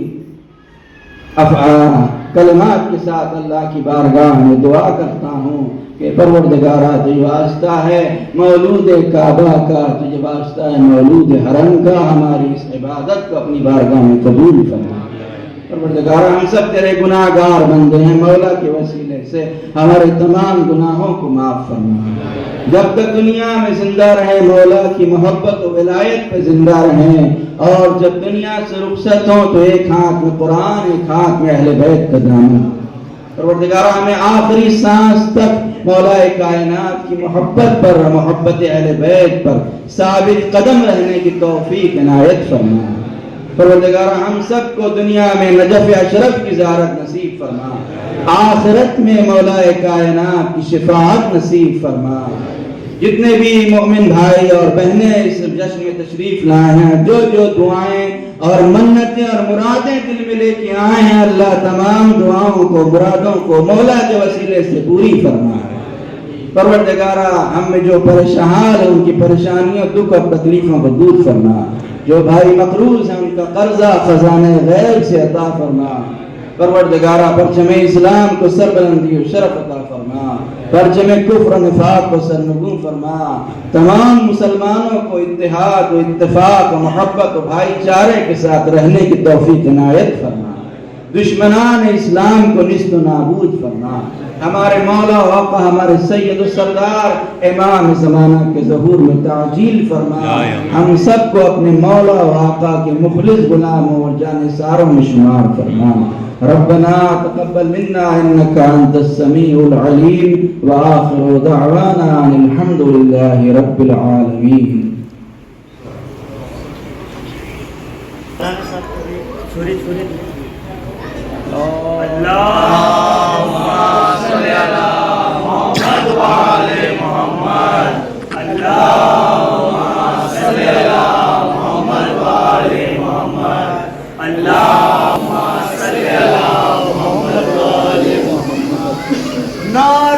کلمات کے ساتھ اللہ کی بارگاہ میں دعا کرتا ہوں کہ پروردگارہ تجھے واسطہ ہے مولود کعبہ کا، تجھے واسطہ ہے مولود حرم کا، ہماری اس عبادت کو اپنی بارگاہ میں قبول فرما۔ پروردگارہ ہم سب تیرے گناہ گار بندے ہیں، مولا کے وسیلے سے ہمارے تمام گناہوں کو معاف فرما۔ جب تک دنیا میں زندہ رہے مولا کی محبت و ولایت پہ زندہ رہیں، اور جب دنیا سے رخصت ہوں تو ایک ہاتھ میں قرآن، ایک ہاتھ میں اہل بیت کا دامن۔ پروردگارہ ہمیں آخری سانس تک مولا کائنات کی محبت پر، محبت اہل بیت پر ثابت قدم رہنے کی توفیق عنایت فرما۔ پروردگارہ ہم سب کو دنیا میں نجف اشرف کی زیارت نصیب فرما، آخرت میں مولا کائنات کی شفاعت نصیب فرما۔ جتنے بھی مومن بھائی اور بہنیں اس جشن میں تشریف لائے ہیں، جو جو دعائیں اور منتیں اور مرادیں دل میں لے کے آئے ہیں، اللہ تمام دعاؤں کو، مرادوں کو مولا کے وسیلے سے پوری فرما۔ پروردگارہ ہم میں جو پریشان ہیں ان کی پریشانیوں، دکھ اور تکلیفوں کو دور فرما۔ جو بھائی مقروض ہیں ان کا قرضہ خزانہ غیب سے عطا فرما۔ پروردگارہ پرچم اسلام کو سربلندی و شرف عطا فرما، پرچم کفر و نفاق کو سرنگوں فرما، تمام مسلمانوں کو اتحاد و اتفاق و محبت و بھائی چارے کے ساتھ رہنے کی توفیق عنایت فرما، دشمنان اسلام کو نیست و نابود فرما۔ ہمارے مولا و آقا ہمارے سید و سردار امام زمانہ کے ظہور میں تعجیل فرما۔ ہم سب کو اپنے مولا و آقا کے مخلص غلاموں و جانثاروں میں شمار فرما۔ ربنا تقبل منا انك انت السميع العليم واخر دعوانا ان الحمد لله رب العالمين۔ نعرہ